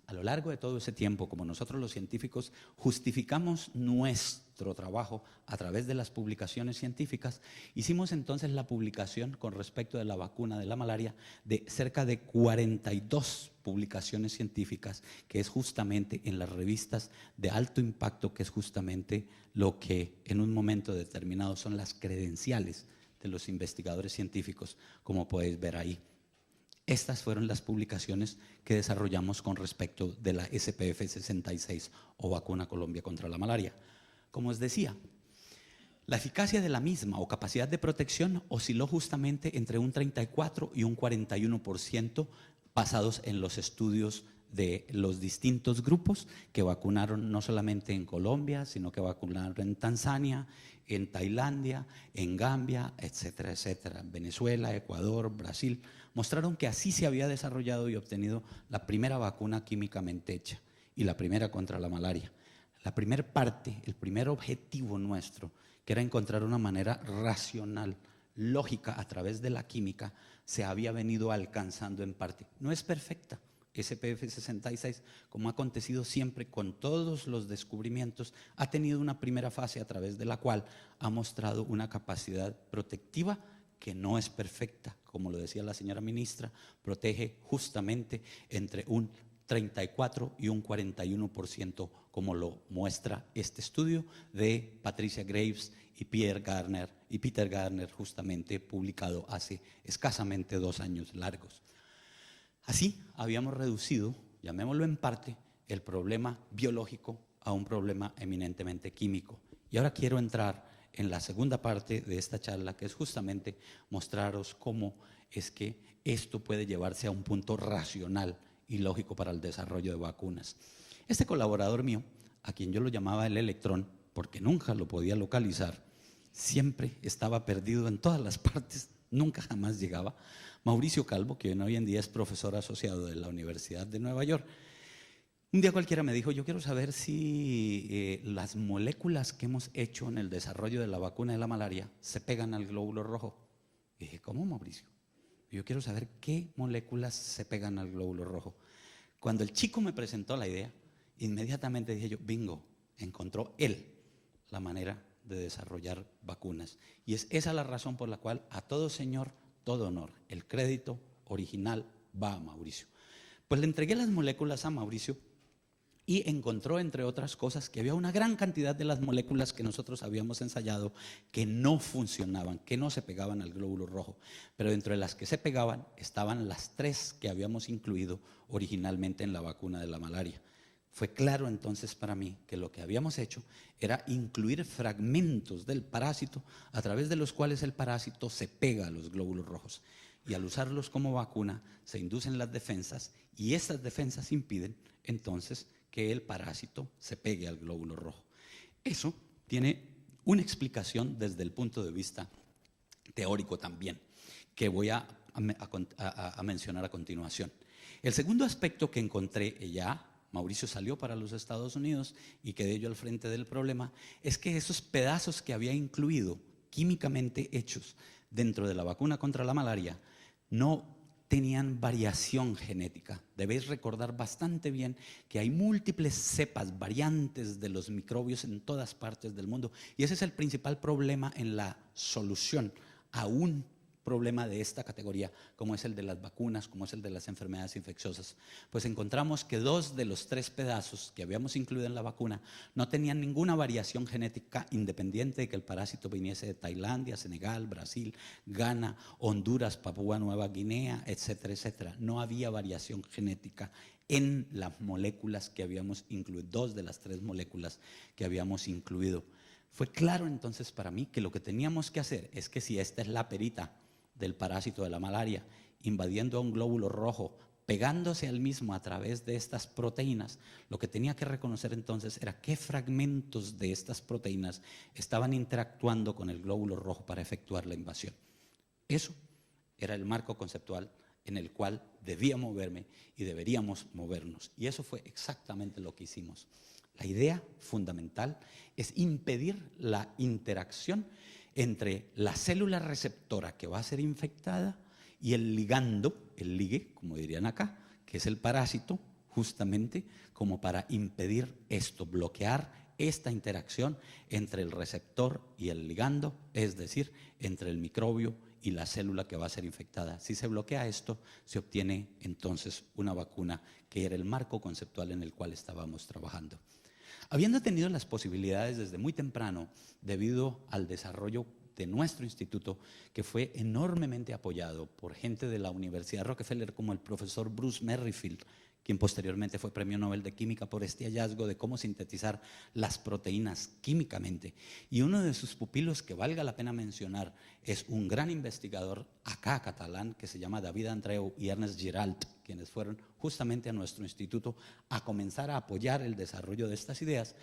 A lo largo de todo ese tiempo, como nosotros los científicos justificamos nuestro trabajo a través de las publicaciones científicas, hicimos entonces la publicación con respecto de la vacuna de la malaria de cerca de 42 publicaciones científicas, que es justamente en las revistas de alto impacto, que es justamente lo que en un momento determinado son las credenciales de los investigadores científicos, como podéis ver ahí. Estas fueron las publicaciones que desarrollamos con respecto de la SPF66 o vacuna Colombia contra la malaria. Como os decía, la eficacia de la misma o capacidad de protección osciló justamente entre un 34 y un 41% basados en los estudios de los distintos grupos que vacunaron no solamente en Colombia, sino que vacunaron en Tanzania, en Tailandia, en Gambia, etcétera, etcétera, Venezuela, Ecuador, Brasil, mostraron que así se había desarrollado y obtenido la primera vacuna químicamente hecha y la primera contra la malaria. La primera parte, el primer objetivo nuestro, que era encontrar una manera racional, lógica a través de la química, se había venido alcanzando en parte. No es perfecta. SPF66, como ha acontecido siempre con todos los descubrimientos, ha tenido una primera fase a través de la cual ha mostrado una capacidad protectiva que no es perfecta, como lo decía la señora ministra, protege justamente entre un 34 y un 41%, como lo muestra este estudio de Patricia Graves y Peter Gardner, justamente publicado hace escasamente 2 años largos. Así habíamos reducido, llamémoslo en parte, el problema biológico a un problema eminentemente químico. Y ahora quiero entrar en la segunda parte de esta charla, que es justamente mostraros cómo es que esto puede llevarse a un punto racional y lógico para el desarrollo de vacunas. Este colaborador mío, a quien yo lo llamaba el electrón, porque nunca lo podía localizar, siempre estaba perdido en todas las partes, nunca jamás llegaba, Mauricio Calvo, que hoy en día es profesor asociado de la Universidad de Nueva York. Un día cualquiera me dijo: yo quiero saber si las moléculas que hemos hecho en el desarrollo de la vacuna de la malaria se pegan al glóbulo rojo. Y dije: ¿cómo, Mauricio? Yo quiero saber qué moléculas se pegan al glóbulo rojo. Cuando el chico me presentó la idea, inmediatamente dije yo: bingo, encontró él la manera de desarrollar vacunas. Y es esa la razón por la cual a todo señor, todo honor. El crédito original va a Mauricio. Pues le entregué las moléculas a Mauricio y encontró, entre otras cosas, que había una gran cantidad de las moléculas que nosotros habíamos ensayado que no funcionaban, que no se pegaban al glóbulo rojo. Pero dentro de las que se pegaban estaban las 3 que habíamos incluido originalmente en la vacuna de la malaria. Fue claro entonces para mí que lo que habíamos hecho era incluir fragmentos del parásito a través de los cuales el parásito se pega a los glóbulos rojos. Y al usarlos como vacuna se inducen las defensas, y estas defensas impiden entonces que el parásito se pegue al glóbulo rojo. Eso tiene una explicación desde el punto de vista teórico también, que voy a mencionar a continuación. El segundo aspecto que encontré ya, Mauricio salió para los Estados Unidos y quedé yo al frente del problema, es que esos pedazos que había incluido químicamente hechos dentro de la vacuna contra la malaria no tenían variación genética. Debéis recordar bastante bien que hay múltiples cepas, variantes de los microbios en todas partes del mundo, y ese es el principal problema en la solución a un problema de esta categoría, como es el de las vacunas, como es el de las enfermedades infecciosas. Pues encontramos que 2 de los 3 pedazos que habíamos incluido en la vacuna no tenían ninguna variación genética, independiente de que el parásito viniese de Tailandia, Senegal, Brasil, Ghana, Honduras, Papúa Nueva Guinea, etcétera, etcétera. No había variación genética en las moléculas que habíamos incluido, 2 de las 3 moléculas que habíamos incluido. Fue claro entonces para mí que lo que teníamos que hacer es que, si esta es la perita del parásito de la malaria, invadiendo a un glóbulo rojo, pegándose al mismo a través de estas proteínas, lo que tenía que reconocer entonces era qué fragmentos de estas proteínas estaban interactuando con el glóbulo rojo para efectuar la invasión. Eso era el marco conceptual en el cual debía moverme y deberíamos movernos, y eso fue exactamente lo que hicimos. La idea fundamental es impedir la interacción entre la célula receptora que va a ser infectada y el ligando, el ligue, como dirían acá, que es el parásito, justamente como para impedir esto, bloquear esta interacción entre el receptor y el ligando, es decir, entre el microbio y la célula que va a ser infectada. Si se bloquea esto, se obtiene entonces una vacuna, que era el marco conceptual en el cual estábamos trabajando. Habiendo tenido las posibilidades desde muy temprano, debido al desarrollo de nuestro instituto, que fue enormemente apoyado por gente de la Universidad Rockefeller, como el profesor Bruce Merrifield, quien posteriormente fue premio Nobel de Química por este hallazgo de cómo sintetizar las proteínas químicamente. Y uno de sus pupilos, que valga la pena mencionar, es un gran investigador acá catalán que se llama David Andreu y Ernest Giralt, quienes fueron justamente a nuestro instituto a comenzar a apoyar el desarrollo de estas ideas.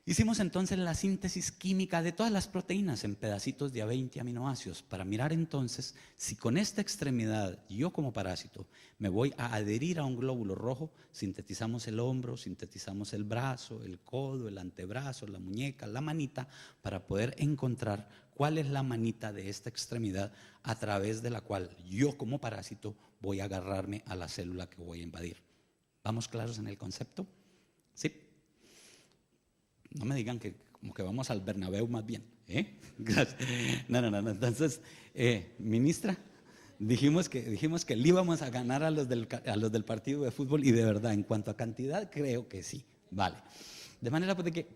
Hicimos entonces la síntesis química de todas las proteínas en pedacitos de a 20 aminoácidos para mirar entonces si con esta extremidad, yo como parásito, me voy a adherir a un glóbulo rojo. Sintetizamos el hombro, sintetizamos el brazo, el codo, el antebrazo, la muñeca, la manita, para poder encontrar cuál es la manita de esta extremidad a través de la cual yo como parásito voy a agarrarme a la célula que voy a invadir. ¿Vamos claros en el concepto? ¿Sí? No me digan que como que vamos al Bernabéu más bien, ¿eh? Gracias. No. Entonces, ministra, dijimos que le íbamos a ganar a los del partido de fútbol, y de verdad, en cuanto a cantidad, creo que sí. Vale. De manera pues de que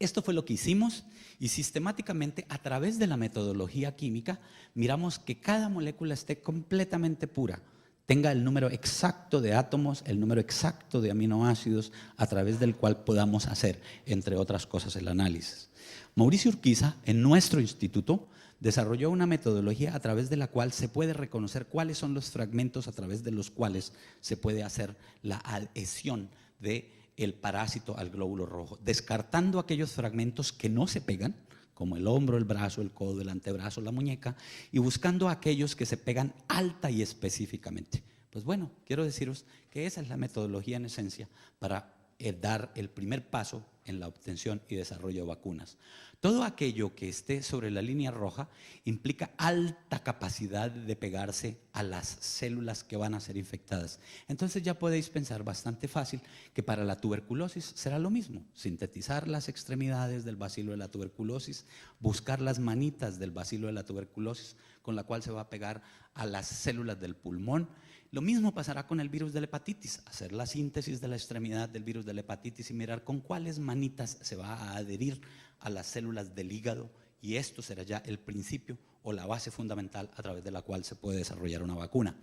esto fue lo que hicimos, y sistemáticamente a través de la metodología química miramos que cada molécula esté completamente pura, tenga el número exacto de átomos, el número exacto de aminoácidos, a través del cual podamos hacer, entre otras cosas, el análisis. Mauricio Urquiza, en nuestro instituto, desarrolló una metodología a través de la cual se puede reconocer cuáles son los fragmentos a través de los cuales se puede hacer la adhesión de el parásito al glóbulo rojo, descartando aquellos fragmentos que no se pegan, como el hombro, el brazo, el codo, el antebrazo, la muñeca, y buscando aquellos que se pegan alta y específicamente. Pues bueno, quiero deciros que esa es la metodología en esencia para dar el primer paso en la obtención y desarrollo de vacunas. Todo aquello que esté sobre la línea roja implica alta capacidad de pegarse a las células que van a ser infectadas. Entonces ya podéis pensar bastante fácil que para la tuberculosis será lo mismo: sintetizar las extremidades del bacilo de la tuberculosis, buscar las manitas del bacilo de la tuberculosis con la cual se va a pegar a las células del pulmón. Lo mismo pasará con el virus de la hepatitis: hacer la síntesis de la extremidad del virus de la hepatitis y mirar con cuáles manitas se va a adherir a las células del hígado, y esto será ya el principio o la base fundamental a través de la cual se puede desarrollar una vacuna.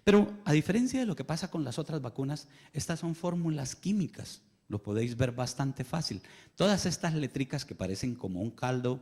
Pero a diferencia de lo que pasa con las otras vacunas, estas son fórmulas químicas, lo podéis ver bastante fácil. Todas estas letricas que parecen como un caldo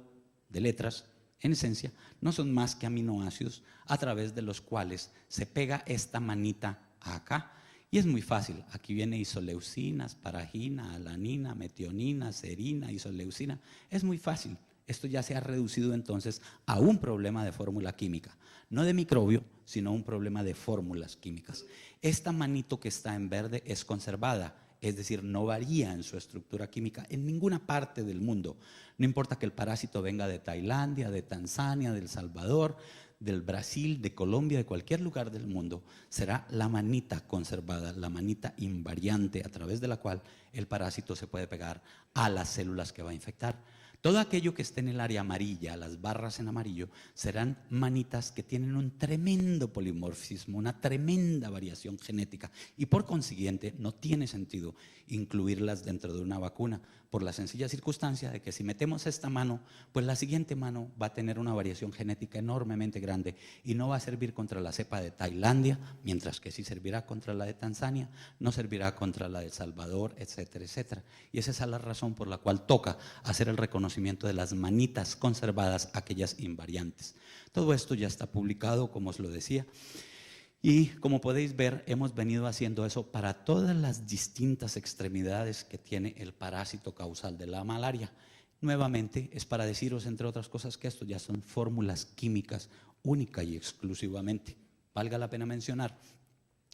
de letras, en esencia, no son más que aminoácidos a través de los cuales se pega esta manita acá. Y es muy fácil: aquí viene isoleucina, asparagina, alanina, metionina, serina, isoleucina. Es muy fácil. Esto ya se ha reducido entonces a un problema de fórmula química, no de microbio, sino un problema de fórmulas químicas. Esta manito que está en verde es conservada, es decir, no varía en su estructura química en ninguna parte del mundo. No importa que el parásito venga de Tailandia, de Tanzania, de El Salvador, del Brasil, de Colombia, de cualquier lugar del mundo, será la manita conservada, la manita invariante a través de la cual el parásito se puede pegar a las células que va a infectar. Todo aquello que esté en el área amarilla, las barras en amarillo, serán manitas que tienen un tremendo polimorfismo, una tremenda variación genética, y por consiguiente no tiene sentido incluirlas dentro de una vacuna, por la sencilla circunstancia de que si metemos esta mano, pues la siguiente mano va a tener una variación genética enormemente grande y no va a servir contra la cepa de Tailandia, mientras que sí servirá contra la de Tanzania, no servirá contra la de El Salvador, etcétera, etcétera. Y esa es la razón por la cual toca hacer el reconocimiento de las manitas conservadas, aquellas invariantes. Todo esto ya está publicado, como os lo decía. Y como podéis ver, hemos venido haciendo eso para todas las distintas extremidades que tiene el parásito causal de la malaria. Nuevamente, es para deciros, entre otras cosas, que esto ya son fórmulas químicas única y exclusivamente. Valga la pena mencionar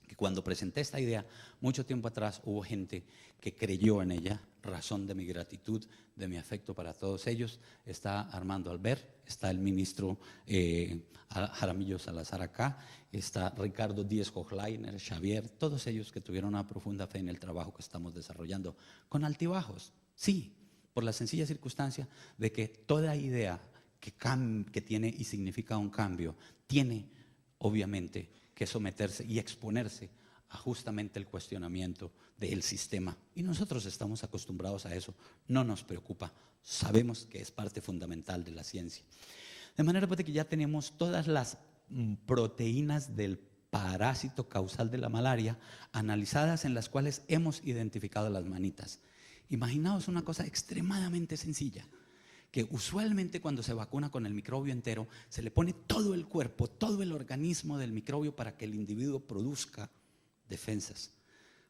que cuando presenté esta idea, mucho tiempo atrás, hubo gente que creyó en ella. Razón de mi gratitud, de mi afecto para todos ellos. Está Armando Albert, está el ministro Jaramillo Salazar acá, está Ricardo Díez Hochleiner, Xavier, todos ellos que tuvieron una profunda fe en el trabajo que estamos desarrollando, con altibajos, sí, por la sencilla circunstancia de que toda idea que tiene y significa un cambio, tiene obviamente que someterse y exponerse a justamente el cuestionamiento del sistema. Y nosotros estamos acostumbrados a eso, no nos preocupa, sabemos que es parte fundamental de la ciencia. De manera que ya tenemos todas las proteínas del parásito causal de la malaria analizadas, en las cuales hemos identificado las manitas. Imaginaos una cosa extremadamente sencilla, que usualmente cuando se vacuna con el microbio entero, se le pone todo el cuerpo, todo el organismo del microbio para que el individuo produzca defensas.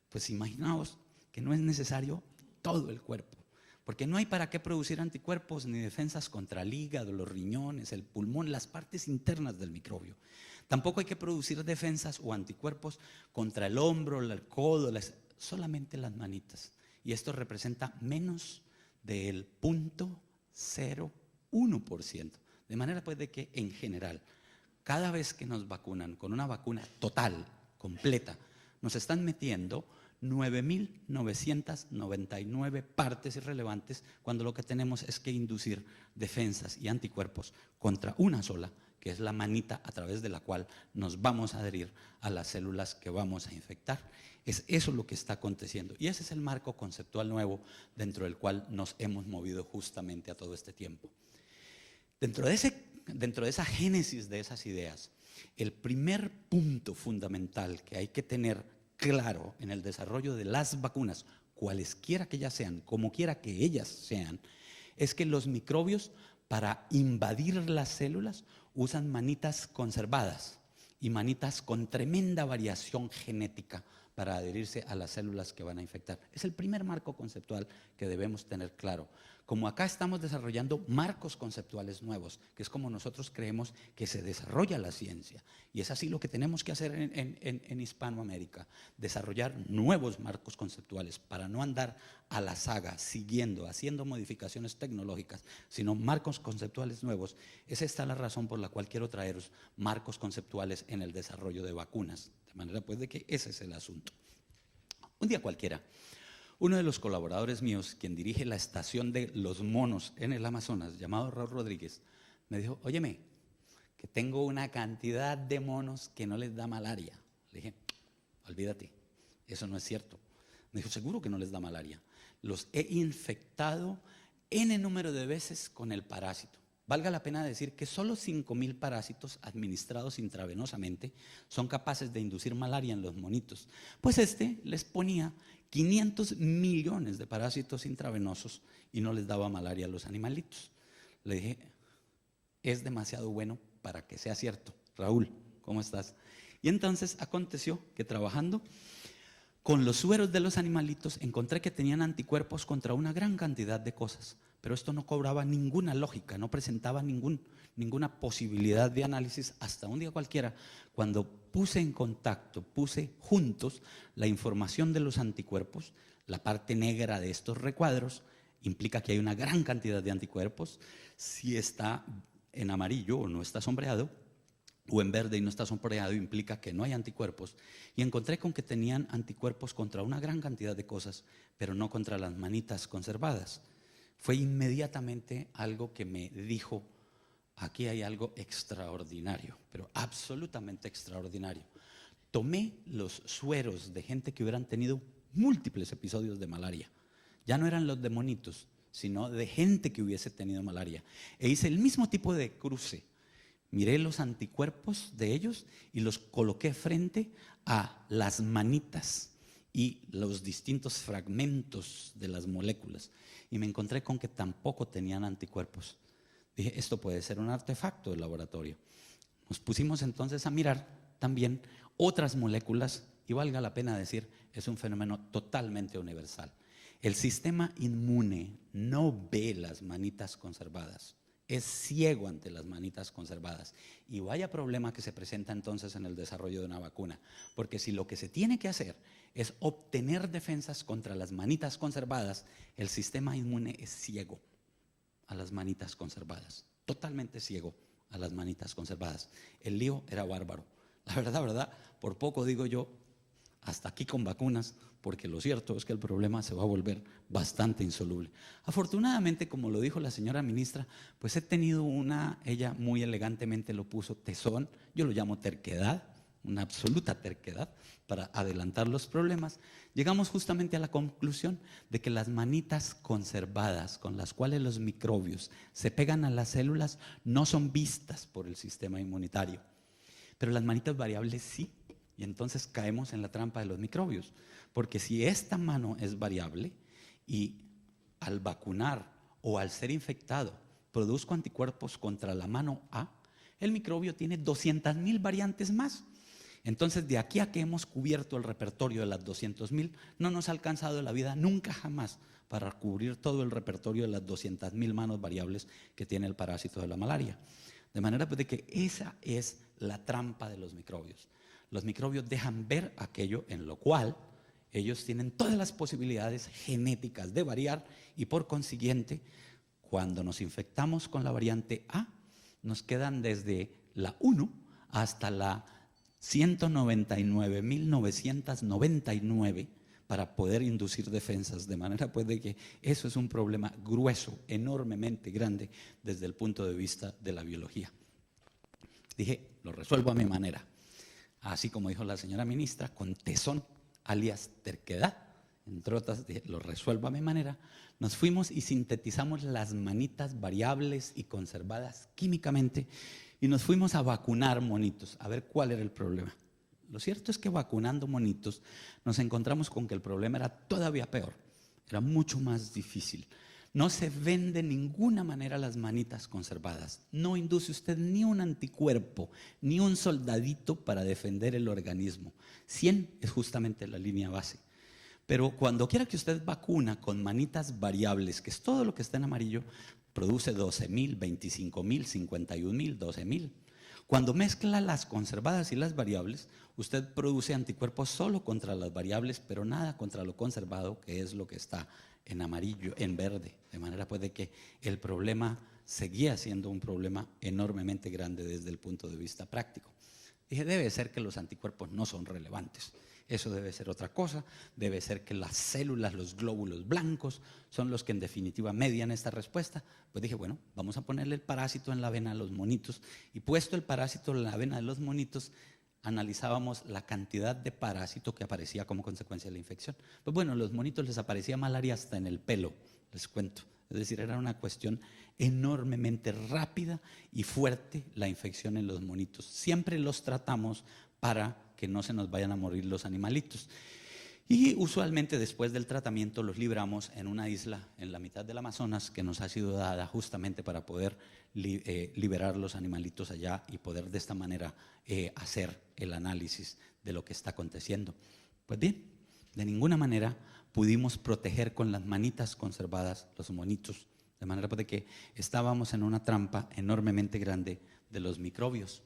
Pues imaginaos que no es necesario todo el cuerpo, porque no hay para qué producir anticuerpos ni defensas contra el hígado, los riñones, el pulmón, las partes internas del microbio. Tampoco hay que producir defensas o anticuerpos contra el hombro, el codo, solamente las manitas. Y esto representa menos del 0.01%. De manera pues de que en general, cada vez que nos vacunan con una vacuna total, completa, nos están metiendo 9.999 partes irrelevantes, cuando lo que tenemos es que inducir defensas y anticuerpos contra una sola, que es la manita a través de la cual nos vamos a adherir a las células que vamos a infectar. Es eso lo que está aconteciendo, y ese es el marco conceptual nuevo dentro del cual nos hemos movido justamente a todo este tiempo. Dentro de esa génesis de esas ideas, el primer punto fundamental que hay que tener claro en el desarrollo de las vacunas, cualesquiera que ellas sean, como quiera que ellas sean, es que los microbios, para invadir las células, usan manitas conservadas y manitas con tremenda variación genética para adherirse a las células que van a infectar. Es el primer marco conceptual que debemos tener claro. Como acá estamos desarrollando marcos conceptuales nuevos, que es como nosotros creemos que se desarrolla la ciencia, y es así lo que tenemos que hacer en Hispanoamérica, desarrollar nuevos marcos conceptuales para no andar a la saga, siguiendo, haciendo modificaciones tecnológicas, sino marcos conceptuales nuevos. Es esta la razón por la cual quiero traeros marcos conceptuales en el desarrollo de vacunas, de manera pues de que ese es el asunto. Un día cualquiera, uno de los colaboradores míos, quien dirige la estación de los monos en el Amazonas, llamado Raúl Rodríguez, me dijo: óyeme, que tengo una cantidad de monos que no les da malaria. Le dije: olvídate, eso no es cierto. Me dijo: seguro que no les da malaria. Los he infectado N número de veces con el parásito. Valga la pena decir que solo 5.000 parásitos administrados intravenosamente son capaces de inducir malaria en los monitos. Pues les ponía 500 millones de parásitos intravenosos y no les daba malaria a los animalitos. Le dije: es demasiado bueno para que sea cierto. Raúl, ¿cómo estás? Y entonces aconteció que trabajando con los sueros de los animalitos encontré que tenían anticuerpos contra una gran cantidad de cosas, pero esto no cobraba ninguna lógica, no presentaba ninguna posibilidad de análisis hasta un día cualquiera, cuando puse juntos la información de los anticuerpos. La parte negra de estos recuadros implica que hay una gran cantidad de anticuerpos. Si está en amarillo o no está sombreado, o en verde y no está sombreado, implica que no hay anticuerpos. Y encontré con que tenían anticuerpos contra una gran cantidad de cosas, pero no contra las manitas conservadas. Fue inmediatamente algo que me dijo: aquí hay algo extraordinario, pero absolutamente extraordinario. Tomé los sueros de gente que hubieran tenido múltiples episodios de malaria. Ya no eran los de monitos, sino de gente que hubiese tenido malaria. E hice el mismo tipo de cruce. Miré los anticuerpos de ellos y los coloqué frente a las manitas y los distintos fragmentos de las moléculas. Y me encontré con que tampoco tenían anticuerpos. Dije: esto puede ser un artefacto del laboratorio. Nos pusimos entonces a mirar también otras moléculas y, valga la pena decir, es un fenómeno totalmente universal. El sistema inmune no ve las manitas conservadas. Es ciego ante las manitas conservadas. Y vaya problema que se presenta entonces en el desarrollo de una vacuna. Porque si lo que se tiene que hacer es obtener defensas contra las manitas conservadas, el sistema inmune es ciego a las manitas conservadas. Totalmente ciego a las manitas conservadas. El lío era bárbaro. La verdad, por poco digo yo, hasta aquí con vacunas, porque lo cierto es que el problema se va a volver bastante insoluble. Afortunadamente, como lo dijo la señora ministra, pues he tenido ella muy elegantemente lo puso, tesón, yo lo llamo terquedad, una absoluta terquedad para adelantar los problemas. Llegamos justamente a la conclusión de que las manitas conservadas con las cuales los microbios se pegan a las células no son vistas por el sistema inmunitario, pero las manitas variables sí. Y entonces caemos en la trampa de los microbios, porque si esta mano es variable y al vacunar o al ser infectado produzco anticuerpos contra la mano A, el microbio tiene 200.000 variantes más. Entonces, de aquí a que hemos cubierto el repertorio de las 200.000, no nos ha alcanzado la vida nunca jamás para cubrir todo el repertorio de las 200.000 manos variables que tiene el parásito de la malaria. De manera pues de que esa es la trampa de los microbios. Los microbios dejan ver aquello en lo cual ellos tienen todas las posibilidades genéticas de variar y por consiguiente, cuando nos infectamos con la variante A, nos quedan desde la 1 hasta la 199.999 para poder inducir defensas, de manera pues de que eso es un problema grueso, enormemente grande desde el punto de vista de la biología. Dije, lo resuelvo a mi manera. Así como dijo la señora ministra, con tesón, alias terquedad, entre otras, lo resuelvo a mi manera. Nos fuimos y sintetizamos las manitas variables y conservadas químicamente y nos fuimos a vacunar monitos, a ver cuál era el problema. Lo cierto es que vacunando monitos nos encontramos con que el problema era todavía peor, era mucho más difícil. No se ven de ninguna manera las manitas conservadas. No induce usted ni un anticuerpo, ni un soldadito para defender el organismo. 100 es justamente la línea base. Pero cuando quiera que usted vacuna con manitas variables, que es todo lo que está en amarillo, produce 12,000, 25,000, 51,000, 12,000. Cuando mezcla las conservadas y las variables, usted produce anticuerpos solo contra las variables, pero nada contra lo conservado, que es lo que está en amarillo, en verde. De manera pues de que el problema seguía siendo un problema enormemente grande desde el punto de vista práctico. Dije, debe ser que los anticuerpos no son relevantes. Eso debe ser otra cosa, debe ser que las células, los glóbulos blancos son los que en definitiva median esta respuesta. Pues dije, bueno, vamos a ponerle el parásito en la vena a los monitos, y puesto el parásito en la vena de los monitos, analizábamos la cantidad de parásito que aparecía como consecuencia de la infección. Pues bueno, a los monitos les aparecía malaria hasta en el pelo, les cuento. Es decir, era una cuestión enormemente rápida y fuerte la infección en los monitos. Siempre los tratamos para que no se nos vayan a morir los animalitos. Y usualmente después del tratamiento los libramos en una isla en la mitad del Amazonas que nos ha sido dada justamente para poder liberar los animalitos allá y poder de esta manera hacer el análisis de lo que está aconteciendo. Pues bien, de ninguna manera pudimos proteger con las manitas conservadas los monitos, de manera pues de que estábamos en una trampa enormemente grande de los microbios.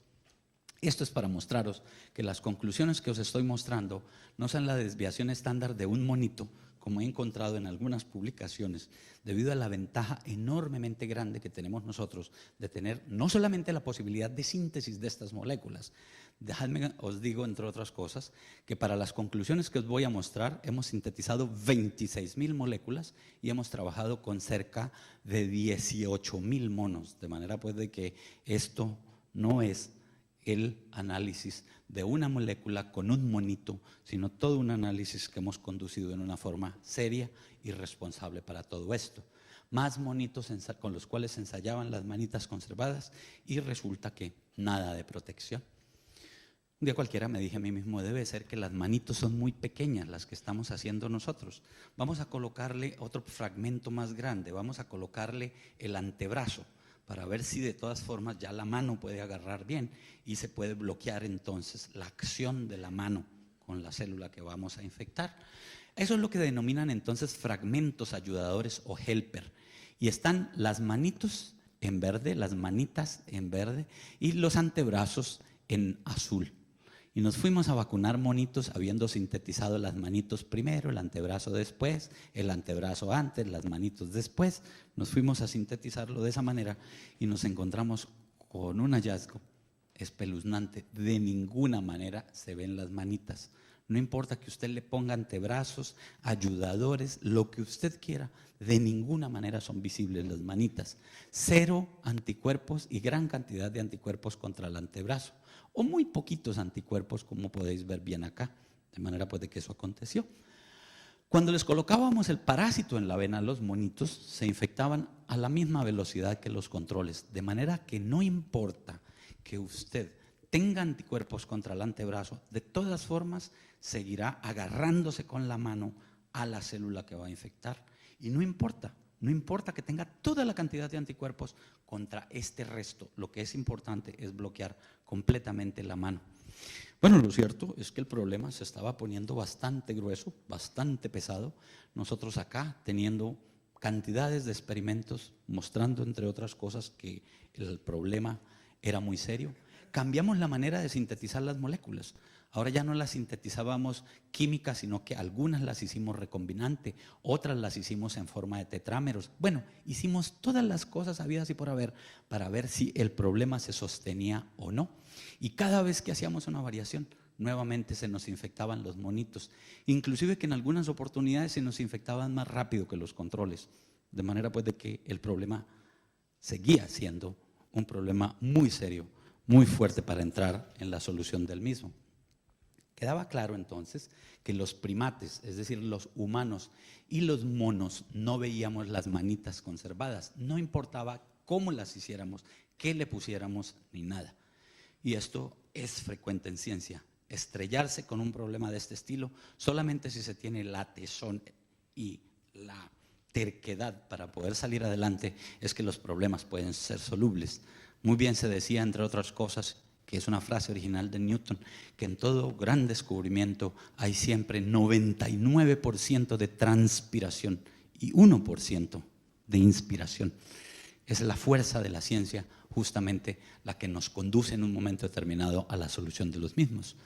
Esto es para mostraros que las conclusiones que os estoy mostrando no son la desviación estándar de un monito, como he encontrado en algunas publicaciones, debido a la ventaja enormemente grande que tenemos nosotros de tener no solamente la posibilidad de síntesis de estas moléculas. Dejadme, os digo, entre otras cosas, que para las conclusiones que os voy a mostrar hemos sintetizado 26,000 moléculas y hemos trabajado con cerca de 18,000 monos, de manera pues de que esto no es el análisis de una molécula con un monito, sino todo un análisis que hemos conducido en una forma seria y responsable para todo esto. Más monitos con los cuales se ensayaban las manitas conservadas y resulta que nada de protección. Un día cualquiera me dije a mí mismo, debe ser que las manitos son muy pequeñas las que estamos haciendo nosotros. Vamos a colocarle otro fragmento más grande, vamos a colocarle el antebrazo, para ver si de todas formas ya la mano puede agarrar bien y se puede bloquear entonces la acción de la mano con la célula que vamos a infectar. Eso es lo que denominan entonces fragmentos ayudadores o helper. Y están las manitos en verde, las manitas en verde y los antebrazos en azul. Y nos fuimos a vacunar monitos habiendo sintetizado las manitos primero, el antebrazo después, el antebrazo antes, las manitos después. Nos fuimos a sintetizarlo de esa manera y nos encontramos con un hallazgo espeluznante. De ninguna manera se ven las manitas. No importa que usted le ponga antebrazos, ayudadores, lo que usted quiera, de ninguna manera son visibles las manitas. 0 anticuerpos y gran cantidad de anticuerpos contra el antebrazo, o muy poquitos anticuerpos, como podéis ver bien acá, de manera pues de que eso aconteció. Cuando les colocábamos el parásito en la vena, los monitos se infectaban a la misma velocidad que los controles, de manera que no importa que usted tenga anticuerpos contra el antebrazo, de todas formas seguirá agarrándose con la mano a la célula que va a infectar. Y no importa que tenga toda la cantidad de anticuerpos contra este resto, lo que es importante es bloquear completamente la mano. Bueno, lo cierto es que el problema se estaba poniendo bastante grueso, bastante pesado. Nosotros acá teniendo cantidades de experimentos mostrando, entre otras cosas, que el problema era muy serio. Cambiamos la manera de sintetizar las moléculas. Ahora ya no las sintetizábamos químicas, sino que algunas las hicimos recombinante, otras las hicimos en forma de tetrámeros. Bueno, hicimos todas las cosas habidas y por haber para ver si el problema se sostenía o no. Y cada vez que hacíamos una variación, nuevamente se nos infectaban los monitos. Inclusive que en algunas oportunidades se nos infectaban más rápido que los controles. De manera pues de que el problema seguía siendo un problema muy serio, muy fuerte para entrar en la solución del mismo. Quedaba claro entonces que los primates, es decir, los humanos y los monos, no veíamos las manitas conservadas. No importaba cómo las hiciéramos, qué le pusiéramos, ni nada. Y esto es frecuente en ciencia, estrellarse con un problema de este estilo solamente si se tiene la tesón y la terquedad para poder salir adelante es que los problemas pueden ser solubles. Muy bien se decía, entre otras cosas, que es una frase original de Newton, que en todo gran descubrimiento hay siempre 99% de transpiración y 1% de inspiración. Es la fuerza de la ciencia justamente la que nos conduce en un momento determinado a la solución de los mismos.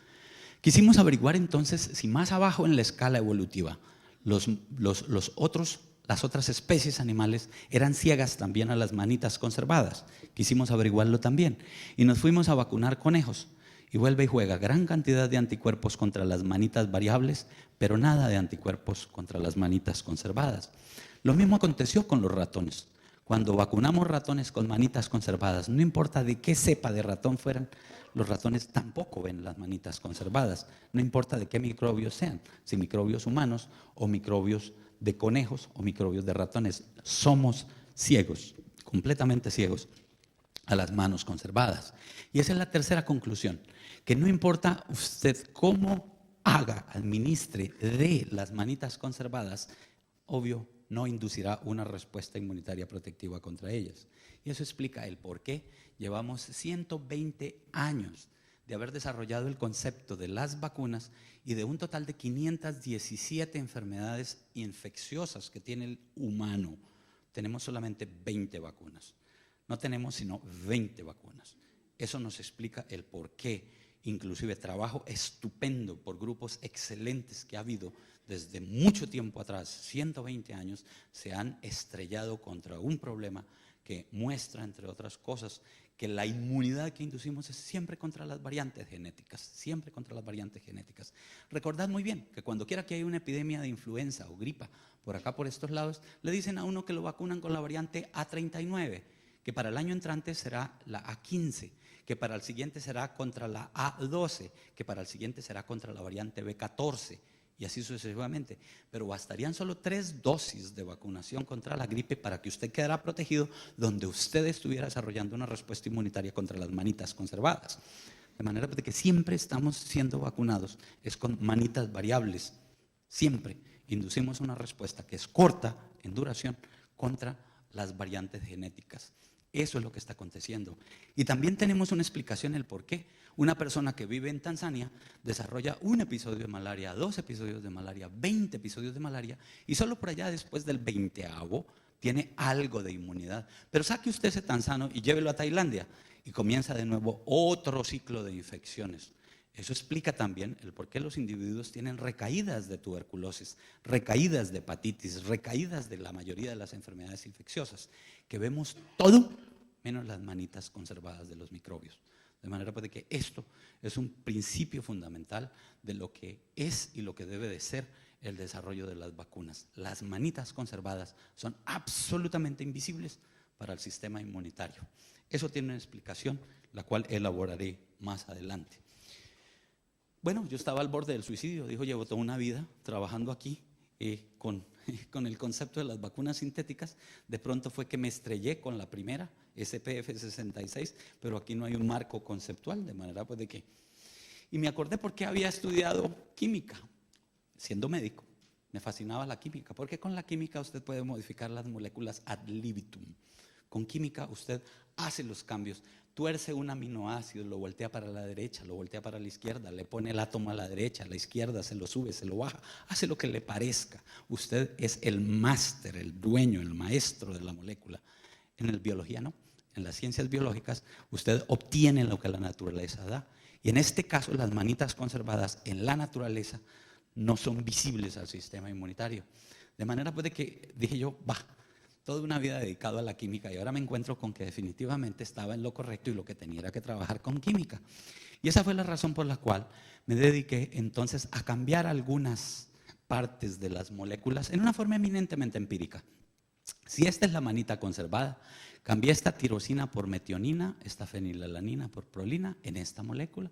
Quisimos averiguar entonces si más abajo en la escala evolutiva las otras especies animales eran ciegas también a las manitas conservadas. Quisimos averiguarlo también y nos fuimos a vacunar conejos. Y vuelve y juega gran cantidad de anticuerpos contra las manitas variables, pero nada de anticuerpos contra las manitas conservadas. Lo mismo aconteció con los ratones. Cuando vacunamos ratones con manitas conservadas, no importa de qué cepa de ratón fueran, los ratones tampoco ven las manitas conservadas. No importa de qué microbios sean, si microbios humanos o microbios de conejos o microbios de ratones. Somos ciegos, completamente ciegos a las manos conservadas. Y esa es la tercera conclusión, que no importa usted cómo haga, administre de las manitas conservadas, obvio, no inducirá una respuesta inmunitaria protectiva contra ellas. Y eso explica el por qué llevamos 120 años de haber desarrollado el concepto de las vacunas y de un total de 517 enfermedades infecciosas que tiene el humano. Tenemos solamente 20 vacunas. No tenemos sino 20 vacunas. Eso nos explica el por qué, inclusive trabajo estupendo por grupos excelentes que ha habido desde mucho tiempo atrás, 120 años, se han estrellado contra un problema que muestra, entre otras cosas, que la inmunidad que inducimos es siempre contra las variantes genéticas, siempre contra las variantes genéticas. Recordad muy bien que cuando quiera que haya una epidemia de influenza o gripa por acá, por estos lados, le dicen a uno que lo vacunan con la variante A39, que para el año entrante será la A15, que para el siguiente será contra la A12, que para el siguiente será contra la variante B14, y así sucesivamente. Pero bastarían solo 3 dosis de vacunación contra la gripe para que usted quedara protegido donde usted estuviera desarrollando una respuesta inmunitaria contra las manitas conservadas. De manera que siempre estamos siendo vacunados, es con manitas variables. Siempre inducimos una respuesta que es corta en duración contra las variantes genéticas. Eso es lo que está aconteciendo. Y también tenemos una explicación el por qué. Una persona que vive en Tanzania desarrolla un episodio de malaria, 2 episodios de malaria, 20 episodios de malaria, y solo por allá después del 20avo tiene algo de inmunidad. Pero saque usted ese tanzano y llévelo a Tailandia y comienza de nuevo otro ciclo de infecciones. Eso explica también el por qué los individuos tienen recaídas de tuberculosis, recaídas de hepatitis, recaídas de la mayoría de las enfermedades infecciosas, que vemos todo menos las manitas conservadas de los microbios. De manera pues de que esto es un principio fundamental de lo que es y lo que debe de ser el desarrollo de las vacunas. Las manitas conservadas son absolutamente invisibles para el sistema inmunitario. Eso tiene una explicación, la cual elaboraré más adelante. Bueno, yo estaba al borde del suicidio, llevo toda una vida trabajando aquí con el concepto de las vacunas sintéticas. De pronto fue que me estrellé con la primera, SPF 66, pero aquí no hay un marco conceptual, de manera pues de que… Y me acordé porque había estudiado química, siendo médico. Me fascinaba la química, porque con la química usted puede modificar las moléculas ad libitum. Con química usted hace los cambios, tuerce un aminoácido, lo voltea para la derecha, lo voltea para la izquierda, le pone el átomo a la derecha, a la izquierda, se lo sube, se lo baja, hace lo que le parezca. Usted es el máster, el dueño, el maestro de la molécula. En la biología no, en las ciencias biológicas usted obtiene lo que la naturaleza da. Y en este caso las manitas conservadas en la naturaleza no son visibles al sistema inmunitario. De manera pues de que dije yo, toda una vida dedicado a la química y ahora me encuentro con que definitivamente estaba en lo correcto y lo que tenía era que trabajar con química. Y esa fue la razón por la cual me dediqué entonces a cambiar algunas partes de las moléculas en una forma eminentemente empírica. Si esta es la manita conservada, cambié esta tirosina por metionina, esta fenilalanina por prolina en esta molécula,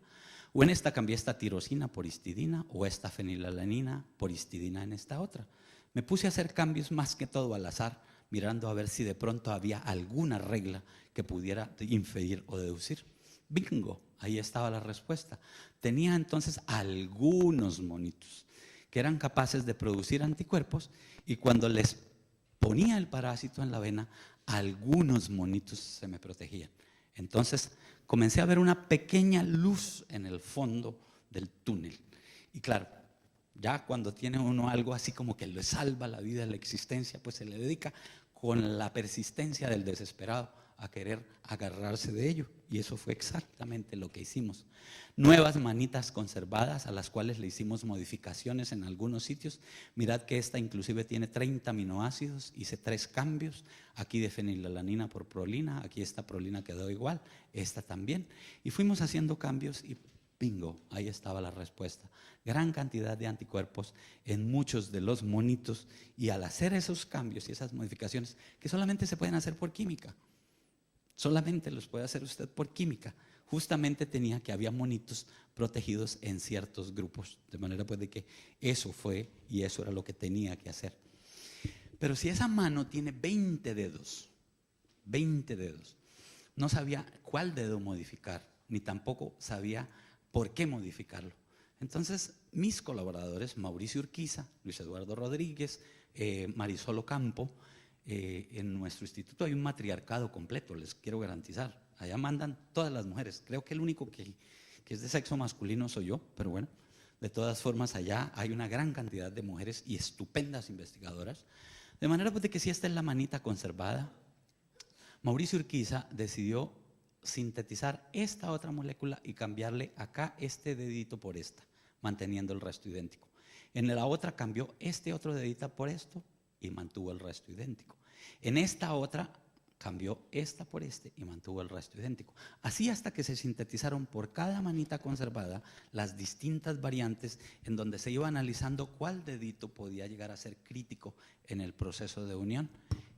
o en esta cambié esta tirosina por histidina o esta fenilalanina por histidina en esta otra. Me puse a hacer cambios más que todo al azar, mirando a ver si de pronto había alguna regla que pudiera inferir o deducir. Bingo, ahí estaba la respuesta. Tenía entonces algunos monitos que eran capaces de producir anticuerpos y cuando les ponía el parásito en la vena, algunos monitos se me protegían. Entonces comencé a ver una pequeña luz en el fondo del túnel. Y claro, ya cuando tiene uno algo así como que le salva la vida, la existencia, pues se le dedica con la persistencia del desesperado a querer agarrarse de ello. Y eso fue exactamente lo que hicimos. Nuevas manitas conservadas a las cuales le hicimos modificaciones en algunos sitios. Mirad que esta inclusive tiene 30 aminoácidos, hice 3 cambios. Aquí de fenilalanina por prolina, aquí esta prolina quedó igual, esta también. Y fuimos haciendo cambios y bingo, ahí estaba la respuesta. Gran cantidad de anticuerpos en muchos de los monitos, y al hacer esos cambios y esas modificaciones que solamente se pueden hacer por química, solamente los puede hacer usted por química, justamente tenía que había monitos protegidos en ciertos grupos, de manera pues de que eso fue y eso era lo que tenía que hacer. Pero si esa mano tiene 20 dedos, no sabía cuál dedo modificar, ni tampoco sabía por qué modificarlo. Entonces mis colaboradores, Mauricio Urquiza, Luis Eduardo Rodríguez, Marisol Ocampo, en nuestro instituto hay un matriarcado completo, les quiero garantizar. Allá mandan todas las mujeres. Creo que el único que es de sexo masculino soy yo, pero bueno, de todas formas allá hay una gran cantidad de mujeres y estupendas investigadoras. De manera pues de que si esta es la manita conservada, Mauricio Urquiza decidió sintetizar esta otra molécula y cambiarle acá este dedito por esta, manteniendo el resto idéntico. En la otra cambió este otro dedito por esto y mantuvo el resto idéntico. En esta otra cambió esta por este y mantuvo el resto idéntico. Así hasta que se sintetizaron por cada manita conservada las distintas variantes en donde se iba analizando cuál dedito podía llegar a ser crítico en el proceso de unión.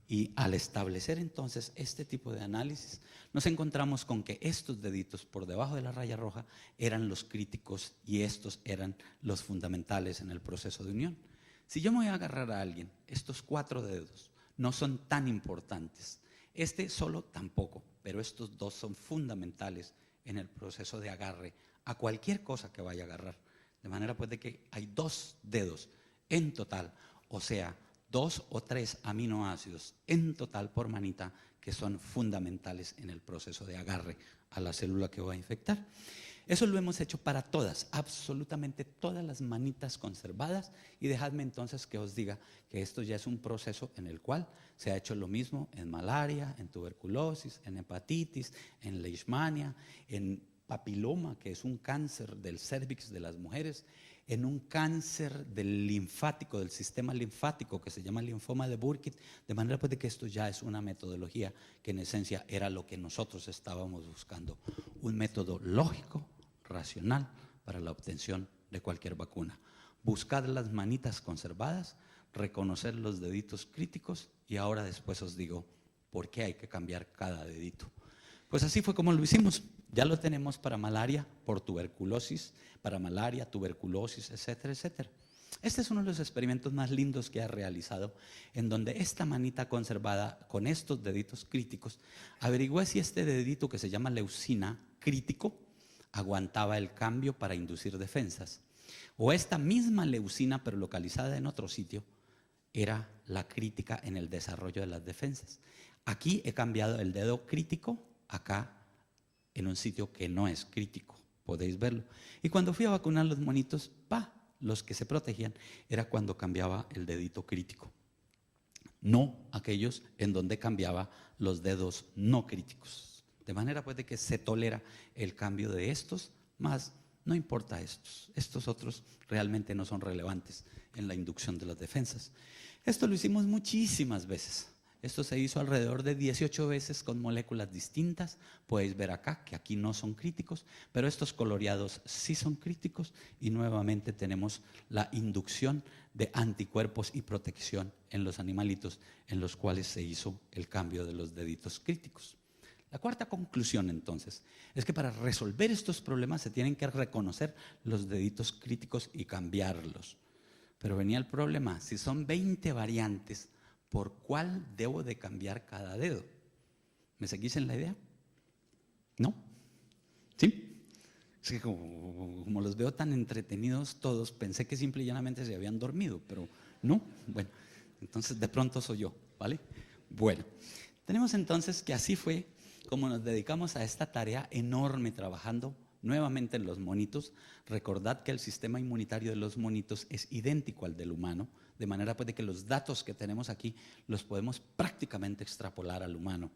Y al establecer entonces este tipo de análisis, nos encontramos con que estos deditos por debajo de la raya roja eran los críticos y estos eran los fundamentales en el proceso de unión. Si yo me voy a agarrar a alguien, estos 4 dedos no son tan importantes. Este solo tampoco, pero estos 2 son fundamentales en el proceso de agarre a cualquier cosa que vaya a agarrar. De manera pues de que hay 2 dedos en total, o sea, 2 o 3 aminoácidos en total por manita que son fundamentales en el proceso de agarre a la célula que va a infectar. Eso lo hemos hecho para todas, absolutamente todas las manitas conservadas, y dejadme entonces que os diga que esto ya es un proceso en el cual se ha hecho lo mismo en malaria, en tuberculosis, en hepatitis, en leishmania, en papiloma, que es un cáncer del cérvix de las mujeres, en un cáncer del linfático, del sistema linfático que se llama linfoma de Burkitt, de manera pues de que esto ya es una metodología que en esencia era lo que nosotros estábamos buscando, un método lógico, racional para la obtención de cualquier vacuna. Buscar las manitas conservadas, reconocer los deditos críticos y ahora después os digo por qué hay que cambiar cada dedito. Pues así fue como lo hicimos. Ya lo tenemos para malaria, por tuberculosis, para malaria, tuberculosis, etcétera, etcétera. Este es uno de los experimentos más lindos que ha realizado, en donde esta manita conservada con estos deditos críticos averiguó si este dedito que se llama leucina crítico aguantaba el cambio para inducir defensas, o esta misma leucina pero localizada en otro sitio era la crítica en el desarrollo de las defensas. Aquí he cambiado el dedo crítico, acá en un sitio que no es crítico, podéis verlo. Y cuando fui a vacunar los monitos, los que se protegían era cuando cambiaba el dedito crítico, no aquellos en donde cambiaba los dedos no críticos. De manera pues de que se tolera el cambio de estos, más no importa estos otros realmente no son relevantes en la inducción de las defensas. Esto lo hicimos muchísimas veces. Esto se hizo alrededor de 18 veces con moléculas distintas. Podéis ver acá que aquí no son críticos, pero estos coloreados sí son críticos y nuevamente tenemos la inducción de anticuerpos y protección en los animalitos en los cuales se hizo el cambio de los deditos críticos. La cuarta conclusión entonces es que para resolver estos problemas se tienen que reconocer los deditos críticos y cambiarlos. Pero venía el problema, si son 20 variantes, ¿por cuál debo de cambiar cada dedo? ¿Me seguís en la idea? ¿No? ¿Sí? Es que como los veo tan entretenidos todos, pensé que simple y llanamente se habían dormido, pero no. Bueno, entonces de pronto soy yo. ¿vale? Bueno, tenemos entonces que así fue como nos dedicamos a esta tarea enorme trabajando nuevamente en los monitos. Recordad que el sistema inmunitario de los monitos es idéntico al del humano, de manera pues de que los datos que tenemos aquí los podemos prácticamente extrapolar al humano.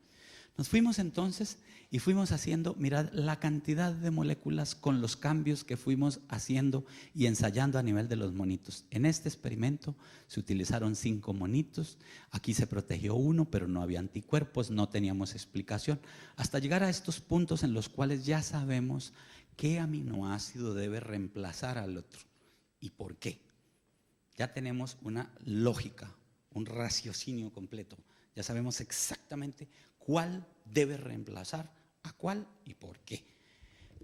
Nos fuimos entonces y fuimos haciendo, mirad la cantidad de moléculas con los cambios que fuimos haciendo y ensayando a nivel de los monitos. En este experimento se utilizaron 5 monitos, aquí se protegió uno, pero no había anticuerpos, no teníamos explicación, hasta llegar a estos puntos en los cuales ya sabemos qué aminoácido debe reemplazar al otro y por qué. Ya tenemos una lógica, un raciocinio completo, ya sabemos exactamente cuál debe reemplazar a cuál y por qué.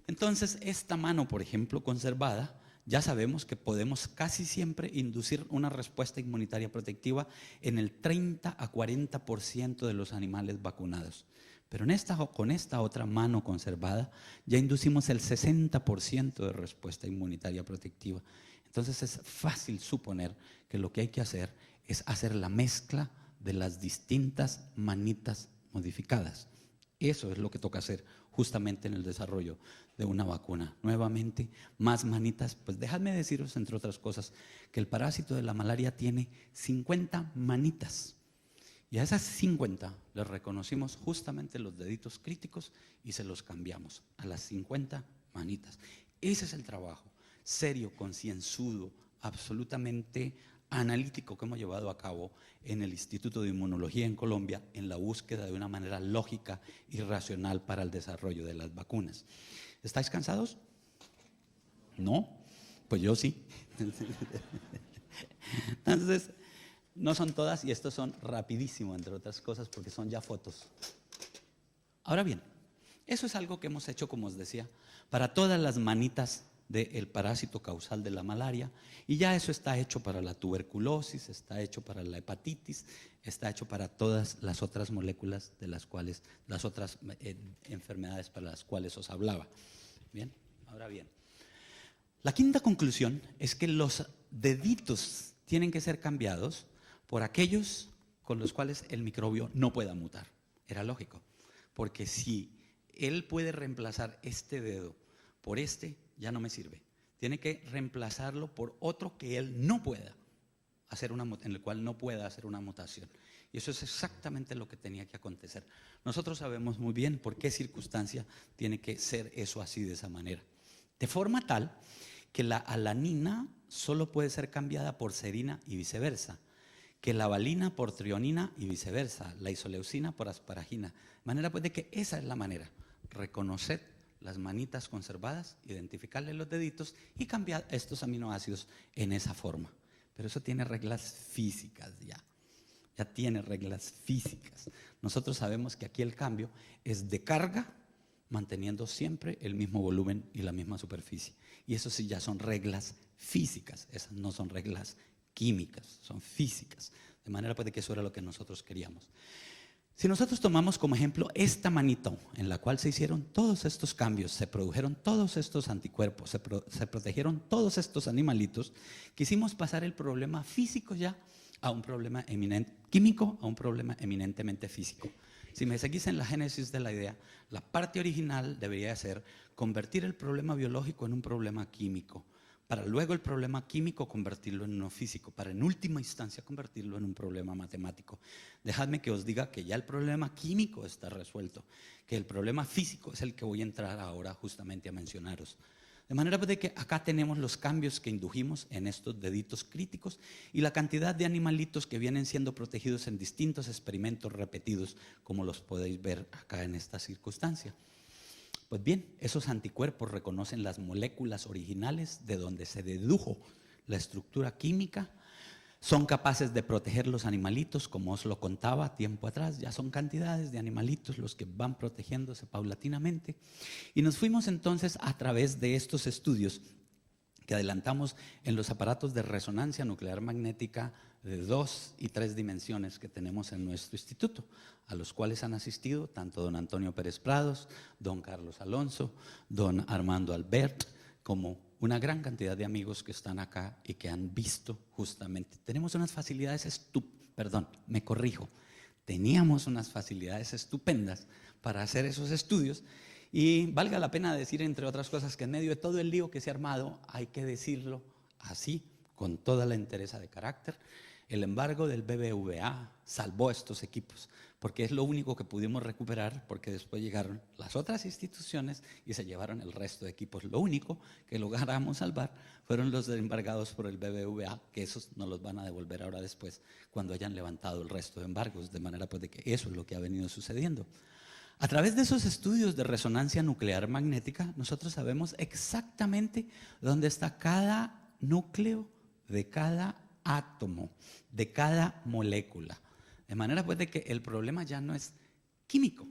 Entonces, esta mano, por ejemplo, conservada, ya sabemos que podemos casi siempre inducir una respuesta inmunitaria protectiva en el 30 a 40% de los animales vacunados. Pero con esta otra mano conservada ya inducimos el 60% de respuesta inmunitaria protectiva. Entonces es fácil suponer que lo que hay que hacer es hacer la mezcla de las distintas manitas modificadas. Eso es lo que toca hacer justamente en el desarrollo de una vacuna. Nuevamente, más manitas. Pues dejadme deciros, entre otras cosas, que el parásito de la malaria tiene 50 manitas. Y a esas 50 les reconocimos justamente los deditos críticos y se los cambiamos a las 50 manitas. Ese es el trabajo serio, concienzudo, absolutamente analítico que hemos llevado a cabo en el Instituto de Inmunología en Colombia en la búsqueda de una manera lógica y racional para el desarrollo de las vacunas. ¿Estáis cansados? ¿No? Pues yo sí. Entonces, no son todas y estos son rapidísimo, entre otras cosas, porque son ya fotos. Ahora bien, eso es algo que hemos hecho, como os decía, para todas las manitas del parásito causal de la malaria, y ya eso está hecho para la tuberculosis, está hecho para la hepatitis, está hecho para todas las otras moléculas de las cuales, las otras enfermedades para las cuales os hablaba. Bien, ahora bien, la quinta conclusión es que los deditos tienen que ser cambiados por aquellos con los cuales el microbio no pueda mutar. Era lógico, porque si él puede reemplazar este dedo por este, ya no me sirve. Tiene que reemplazarlo por otro que él no pueda hacer en el cual no pueda hacer una mutación. Y eso es exactamente lo que tenía que acontecer. Nosotros sabemos muy bien por qué circunstancia tiene que ser eso así, de esa manera. De forma tal que la alanina solo puede ser cambiada por serina y viceversa, que la valina por trionina y viceversa, la isoleucina por asparagina. De manera pues de que esa es la manera, reconocer las manitas conservadas, identificarle los deditos y cambiar estos aminoácidos en esa forma. Pero eso tiene reglas físicas ya tiene reglas físicas. Nosotros sabemos que aquí el cambio es de carga, manteniendo siempre el mismo volumen y la misma superficie. Y eso sí ya son reglas físicas, esas no son reglas químicas, son físicas. De manera pues de que eso era lo que nosotros queríamos. Si nosotros tomamos como ejemplo esta manito en la cual se hicieron todos estos cambios, se produjeron todos estos anticuerpos, se protegieron todos estos animalitos, quisimos pasar el problema físico ya a un problema químico, a un problema eminentemente físico. Si me seguís en la génesis de la idea, la parte original debería ser convertir el problema biológico en un problema químico, para luego el problema químico convertirlo en uno físico, para en última instancia convertirlo en un problema matemático. Dejadme que os diga que ya el problema químico está resuelto, que el problema físico es el que voy a entrar ahora justamente a mencionaros. De manera de que acá tenemos los cambios que indujimos en estos deditos críticos y la cantidad de animalitos que vienen siendo protegidos en distintos experimentos repetidos, como los podéis ver acá en esta circunstancia. Pues bien, esos anticuerpos reconocen las moléculas originales de donde se dedujo la estructura química, son capaces de proteger los animalitos, como os lo contaba tiempo atrás, ya son cantidades de animalitos los que van protegiéndose paulatinamente. Y nos fuimos entonces a través de estos estudios que adelantamos en los aparatos de resonancia nuclear magnética de 2 y 3 dimensiones que tenemos en nuestro instituto, a los cuales han asistido tanto don Antonio Pérez Prados, don Carlos Alonso, don Armando Albert, como una gran cantidad de amigos que están acá y que han visto justamente. Tenemos unas facilidades Teníamos unas facilidades estupendas para hacer esos estudios y valga la pena decir, entre otras cosas, que en medio de todo el lío que se ha armado, hay que decirlo así, con toda la entereza de carácter, el embargo del BBVA salvó estos equipos, porque es lo único que pudimos recuperar, porque después llegaron las otras instituciones y se llevaron el resto de equipos. Lo único que logramos salvar fueron los embargados por el BBVA, que esos nos los van a devolver ahora después, cuando hayan levantado el resto de embargos, de manera pues de que eso es lo que ha venido sucediendo. A través de esos estudios de resonancia nuclear magnética, nosotros sabemos exactamente dónde está cada núcleo de cada átomo, de cada molécula. De manera pues de que el problema ya no es químico,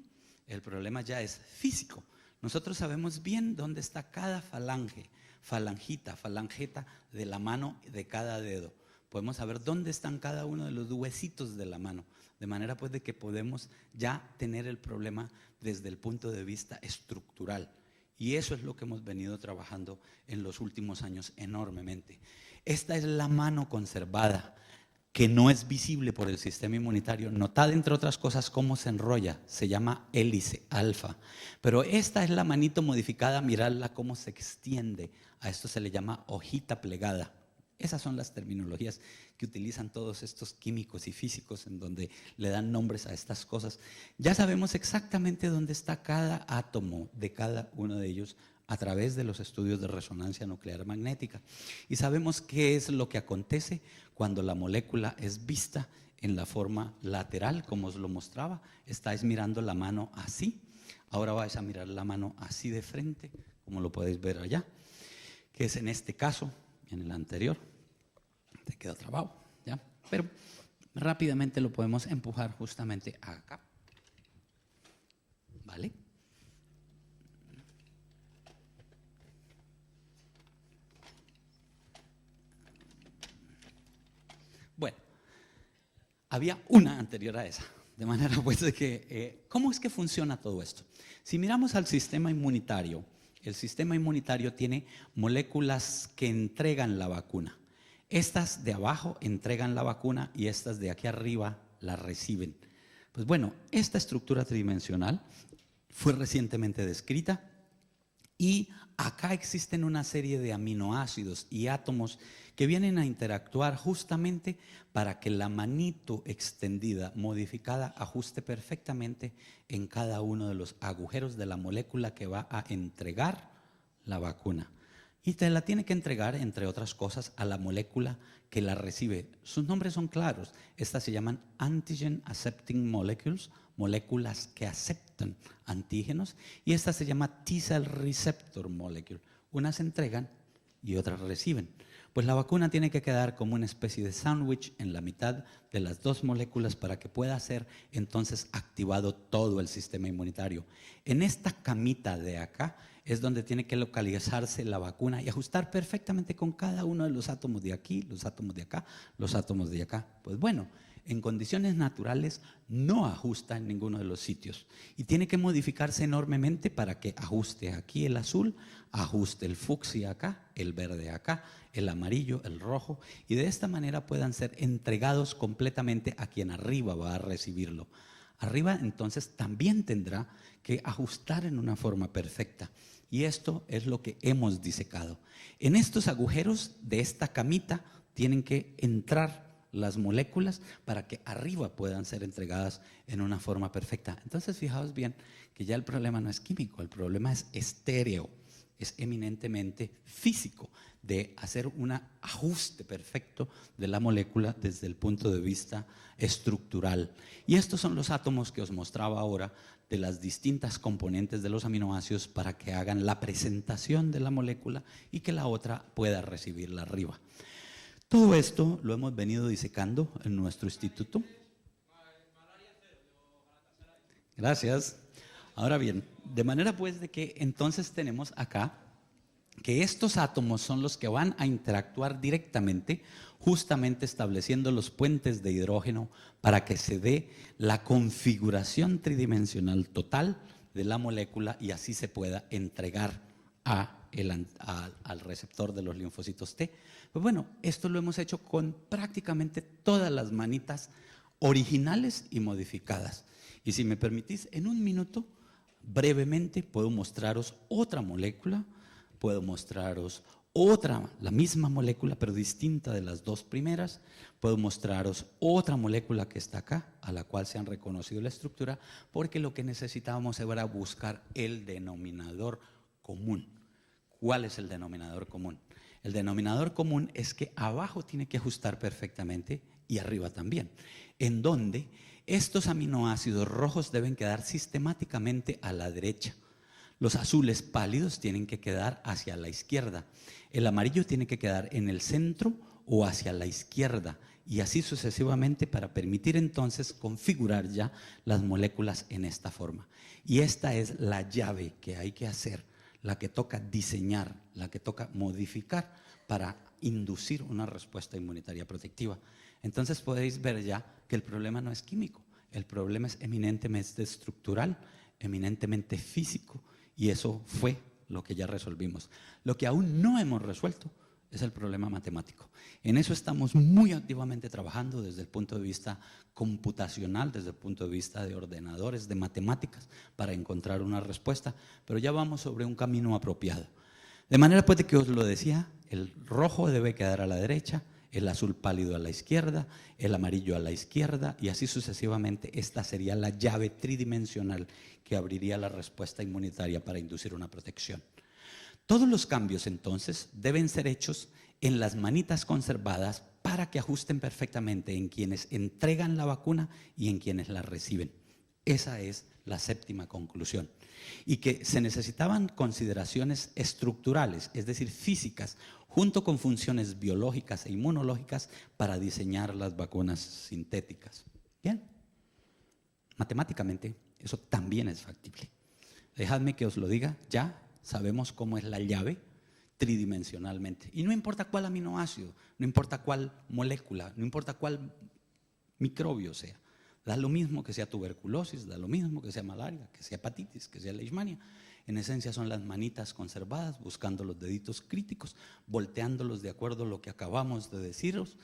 el problema ya es físico. Nosotros sabemos bien dónde está cada falange, falangita, falangeta de la mano de cada dedo. Podemos saber dónde están cada uno de los huesitos de la mano. De manera pues de que podemos ya tener el problema desde el punto de vista estructural. Y eso es lo que hemos venido trabajando en los últimos años enormemente. Esta es la mano conservada, que no es visible por el sistema inmunitario. Notad, entre otras cosas, cómo se enrolla, se llama hélice alfa. Pero esta es la manito modificada, miradla cómo se extiende. A esto se le llama hojita plegada. Esas son las terminologías que utilizan todos estos químicos y físicos en donde le dan nombres a estas cosas. Ya sabemos exactamente dónde está cada átomo de cada uno de ellos a través de los estudios de resonancia nuclear magnética. Y sabemos qué es lo que acontece cuando la molécula es vista en la forma lateral, como os lo mostraba. Estáis mirando la mano así. Ahora vais a mirar la mano así de frente, como lo podéis ver allá, que es en este caso. En el anterior te quedó trabado, ¿ya? Pero rápidamente lo podemos empujar justamente acá, ¿vale? Bueno, había una anterior a esa, de manera pues de que, ¿cómo es que funciona todo esto? Si miramos al sistema inmunitario, el sistema inmunitario tiene moléculas que entregan la vacuna. Estas de abajo entregan la vacuna y estas de aquí arriba la reciben. Pues bueno, esta estructura tridimensional fue recientemente descrita y acá existen una serie de aminoácidos y átomos que vienen a interactuar justamente para que la manito extendida, modificada, ajuste perfectamente en cada uno de los agujeros de la molécula que va a entregar la vacuna. Y te la tiene que entregar, entre otras cosas, a la molécula que la recibe. Sus nombres son claros. Estas se llaman Antigen Accepting Molecules, moléculas que aceptan antígenos, y esta se llama T-Cell Receptor Molecule. Unas entregan y otras reciben. Pues la vacuna tiene que quedar como una especie de sándwich en la mitad de las dos moléculas para que pueda ser entonces activado todo el sistema inmunitario. En esta camita de acá es donde tiene que localizarse la vacuna y ajustar perfectamente con cada uno de los átomos de aquí, los átomos de acá, los átomos de acá. Pues bueno, en condiciones naturales no ajusta en ninguno de los sitios y tiene que modificarse enormemente para que ajuste aquí el azul, ajuste el fucsia acá, el verde acá, el amarillo, el rojo, y de esta manera puedan ser entregados completamente a quien arriba va a recibirlo. Arriba entonces también tendrá que ajustar en una forma perfecta. Y esto es lo que hemos disecado. En estos agujeros de esta camita tienen que entrar las moléculas para que arriba puedan ser entregadas en una forma perfecta. Entonces, fijaos bien que ya el problema no es químico, el problema es estéreo, es eminentemente físico, de hacer un ajuste perfecto de la molécula desde el punto de vista estructural. Y estos son los átomos que os mostraba ahora de las distintas componentes de los aminoácidos para que hagan la presentación de la molécula y que la otra pueda recibirla arriba. Todo esto lo hemos venido disecando en nuestro instituto. Gracias. Ahora bien, de manera pues de que entonces tenemos acá que estos átomos son los que van a interactuar directamente, justamente estableciendo los puentes de hidrógeno para que se dé la configuración tridimensional total de la molécula y así se pueda entregar al receptor de los linfocitos T. Pues bueno, esto lo hemos hecho con prácticamente todas las manitas originales y modificadas. Y si me permitís, en un minuto, brevemente, puedo mostraros otra molécula, puedo mostraros otra, la misma molécula, pero distinta de las dos primeras. Puedo mostraros otra molécula que está acá, a la cual se han reconocido la estructura, porque lo que necesitábamos era buscar el denominador común. ¿Cuál es el denominador común? El denominador común es que abajo tiene que ajustar perfectamente y arriba también, en donde estos aminoácidos rojos deben quedar sistemáticamente a la derecha. Los azules pálidos tienen que quedar hacia la izquierda. El amarillo tiene que quedar en el centro o hacia la izquierda, y así sucesivamente, para permitir entonces configurar ya las moléculas en esta forma. Y esta es la llave que hay que hacer, la que toca diseñar, la que toca modificar para inducir una respuesta inmunitaria protectiva. Entonces podéis ver ya que el problema no es químico, el problema es eminentemente estructural, eminentemente físico, y eso fue lo que ya resolvimos. Lo que aún no hemos resuelto es el problema matemático. En eso estamos muy activamente trabajando desde el punto de vista computacional, desde el punto de vista de ordenadores, de matemáticas, para encontrar una respuesta, pero ya vamos sobre un camino apropiado. De manera pues de que os lo decía, el rojo debe quedar a la derecha, el azul pálido a la izquierda, el amarillo a la izquierda, y así sucesivamente. Esta sería la llave tridimensional que abriría la respuesta inmunitaria para inducir una protección. Todos los cambios entonces deben ser hechos en las manitas conservadas para que ajusten perfectamente en quienes entregan la vacuna y en quienes la reciben. Esa es la séptima conclusión. Y que se necesitaban consideraciones estructurales, es decir, físicas, junto con funciones biológicas e inmunológicas para diseñar las vacunas sintéticas. Bien, matemáticamente eso también es factible. Dejadme que os lo diga, ya sabemos cómo es la llave tridimensionalmente. Y no importa cuál aminoácido, no importa cuál molécula, no importa cuál microbio sea. Da lo mismo que sea tuberculosis, da lo mismo que sea malaria, que sea hepatitis, que sea leishmania. En esencia son las manitas conservadas, buscando los deditos críticos, volteándolos de acuerdo a lo que acabamos de deciros.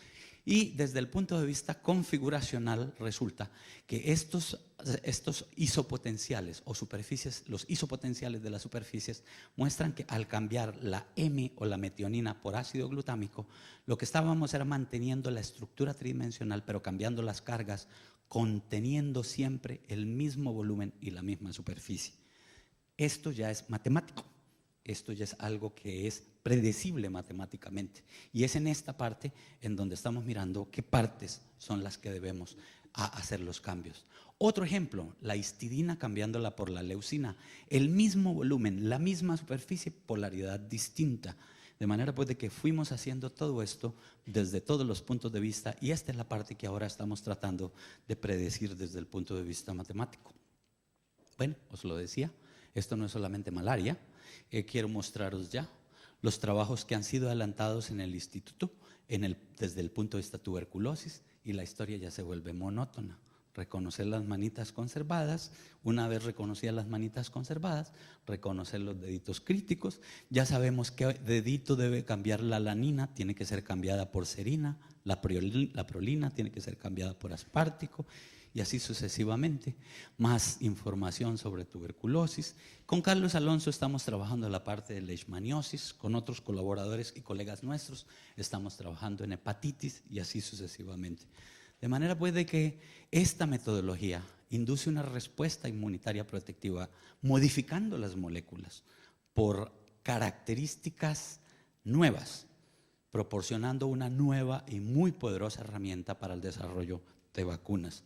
Y desde el punto de vista configuracional resulta que estos isopotenciales o superficies, los isopotenciales de las superficies, muestran que al cambiar la M o la metionina por ácido glutámico, lo que estábamos era manteniendo la estructura tridimensional, pero cambiando las cargas, conteniendo siempre el mismo volumen y la misma superficie. Esto ya es matemático, esto ya es algo que es predecible matemáticamente, y es en esta parte en donde estamos mirando qué partes son las que debemos hacer los cambios. Otro ejemplo, la histidina cambiándola por la leucina, el mismo volumen, la misma superficie, polaridad distinta. De manera pues de que fuimos haciendo todo esto desde todos los puntos de vista, y esta es la parte que ahora estamos tratando de predecir desde el punto de vista matemático. Bueno, os lo decía, esto no es solamente malaria. Quiero mostraros ya los trabajos que han sido adelantados en el instituto desde el punto de vista tuberculosis, y la historia ya se vuelve monótona. Reconocer las manitas conservadas, una vez reconocidas las manitas conservadas, reconocer los deditos críticos. Ya sabemos qué dedito debe cambiar la alanina, tiene que ser cambiada por serina, la prolina tiene que ser cambiada por aspartico, y así sucesivamente. Más información sobre tuberculosis. Con Carlos Alonso estamos trabajando en la parte de leishmaniosis, con otros colaboradores y colegas nuestros estamos trabajando en hepatitis, y así sucesivamente. De manera pues de que esta metodología induce una respuesta inmunitaria protectiva modificando las moléculas por características nuevas, proporcionando una nueva y muy poderosa herramienta para el desarrollo de vacunas.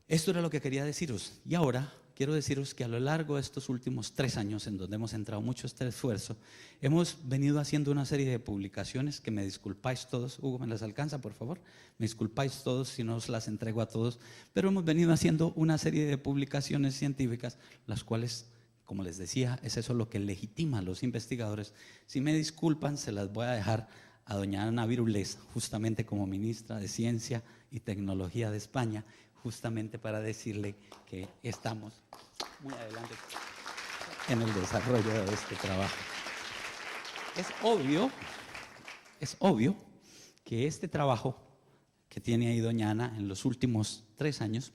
Esto era lo que quería deciros, y ahora quiero deciros que a lo largo de estos últimos 3 años, en donde hemos entrado mucho este esfuerzo, hemos venido haciendo una serie de publicaciones que me disculpáis todos. Hugo, ¿me las alcanza, por favor? Me disculpáis todos si no os las entrego a todos, pero hemos venido haciendo una serie de publicaciones científicas, las cuales, como les decía, es eso lo que legitima a los investigadores. Si me disculpan, se las voy a dejar a doña Ana Virules, justamente como ministra de Ciencia y Tecnología de España, justamente para decirle que estamos muy adelante en el desarrollo de este trabajo. Es obvio que este trabajo que tiene ahí doña Ana en los últimos 3 años,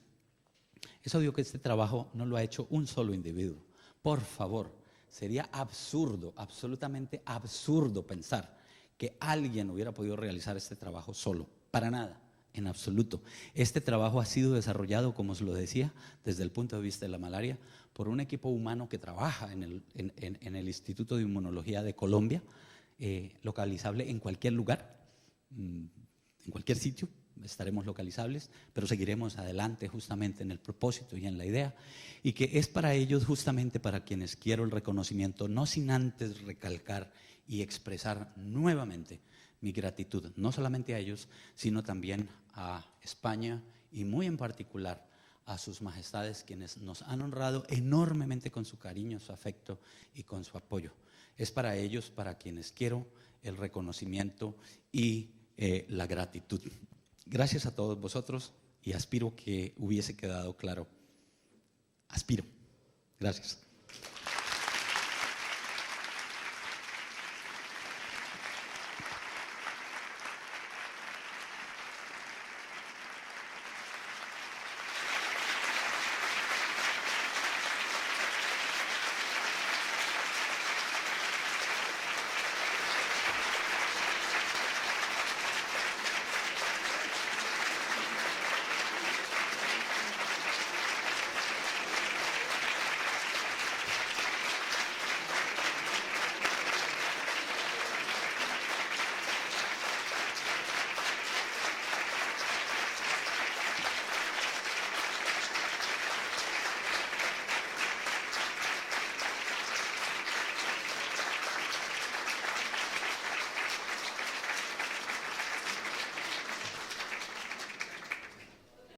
es obvio que este trabajo no lo ha hecho un solo individuo. Por favor, sería absurdo, absolutamente absurdo pensar que alguien hubiera podido realizar este trabajo solo. Para nada, en absoluto. Este trabajo ha sido desarrollado, como os lo decía, desde el punto de vista de la malaria, por un equipo humano que trabaja en el Instituto de Inmunología de Colombia, localizable en cualquier lugar, en cualquier sitio. Estaremos localizables, pero seguiremos adelante justamente en el propósito y en la idea, y que es para ellos justamente para quienes quiero el reconocimiento, no sin antes recalcar y expresar nuevamente mi gratitud, no solamente a ellos, sino también a España y muy en particular a sus majestades, quienes nos han honrado enormemente con su cariño, su afecto y con su apoyo. Es para ellos para quienes quiero el reconocimiento y la gratitud. Gracias a todos vosotros y aspiro que hubiese quedado claro. Aspiro. Gracias.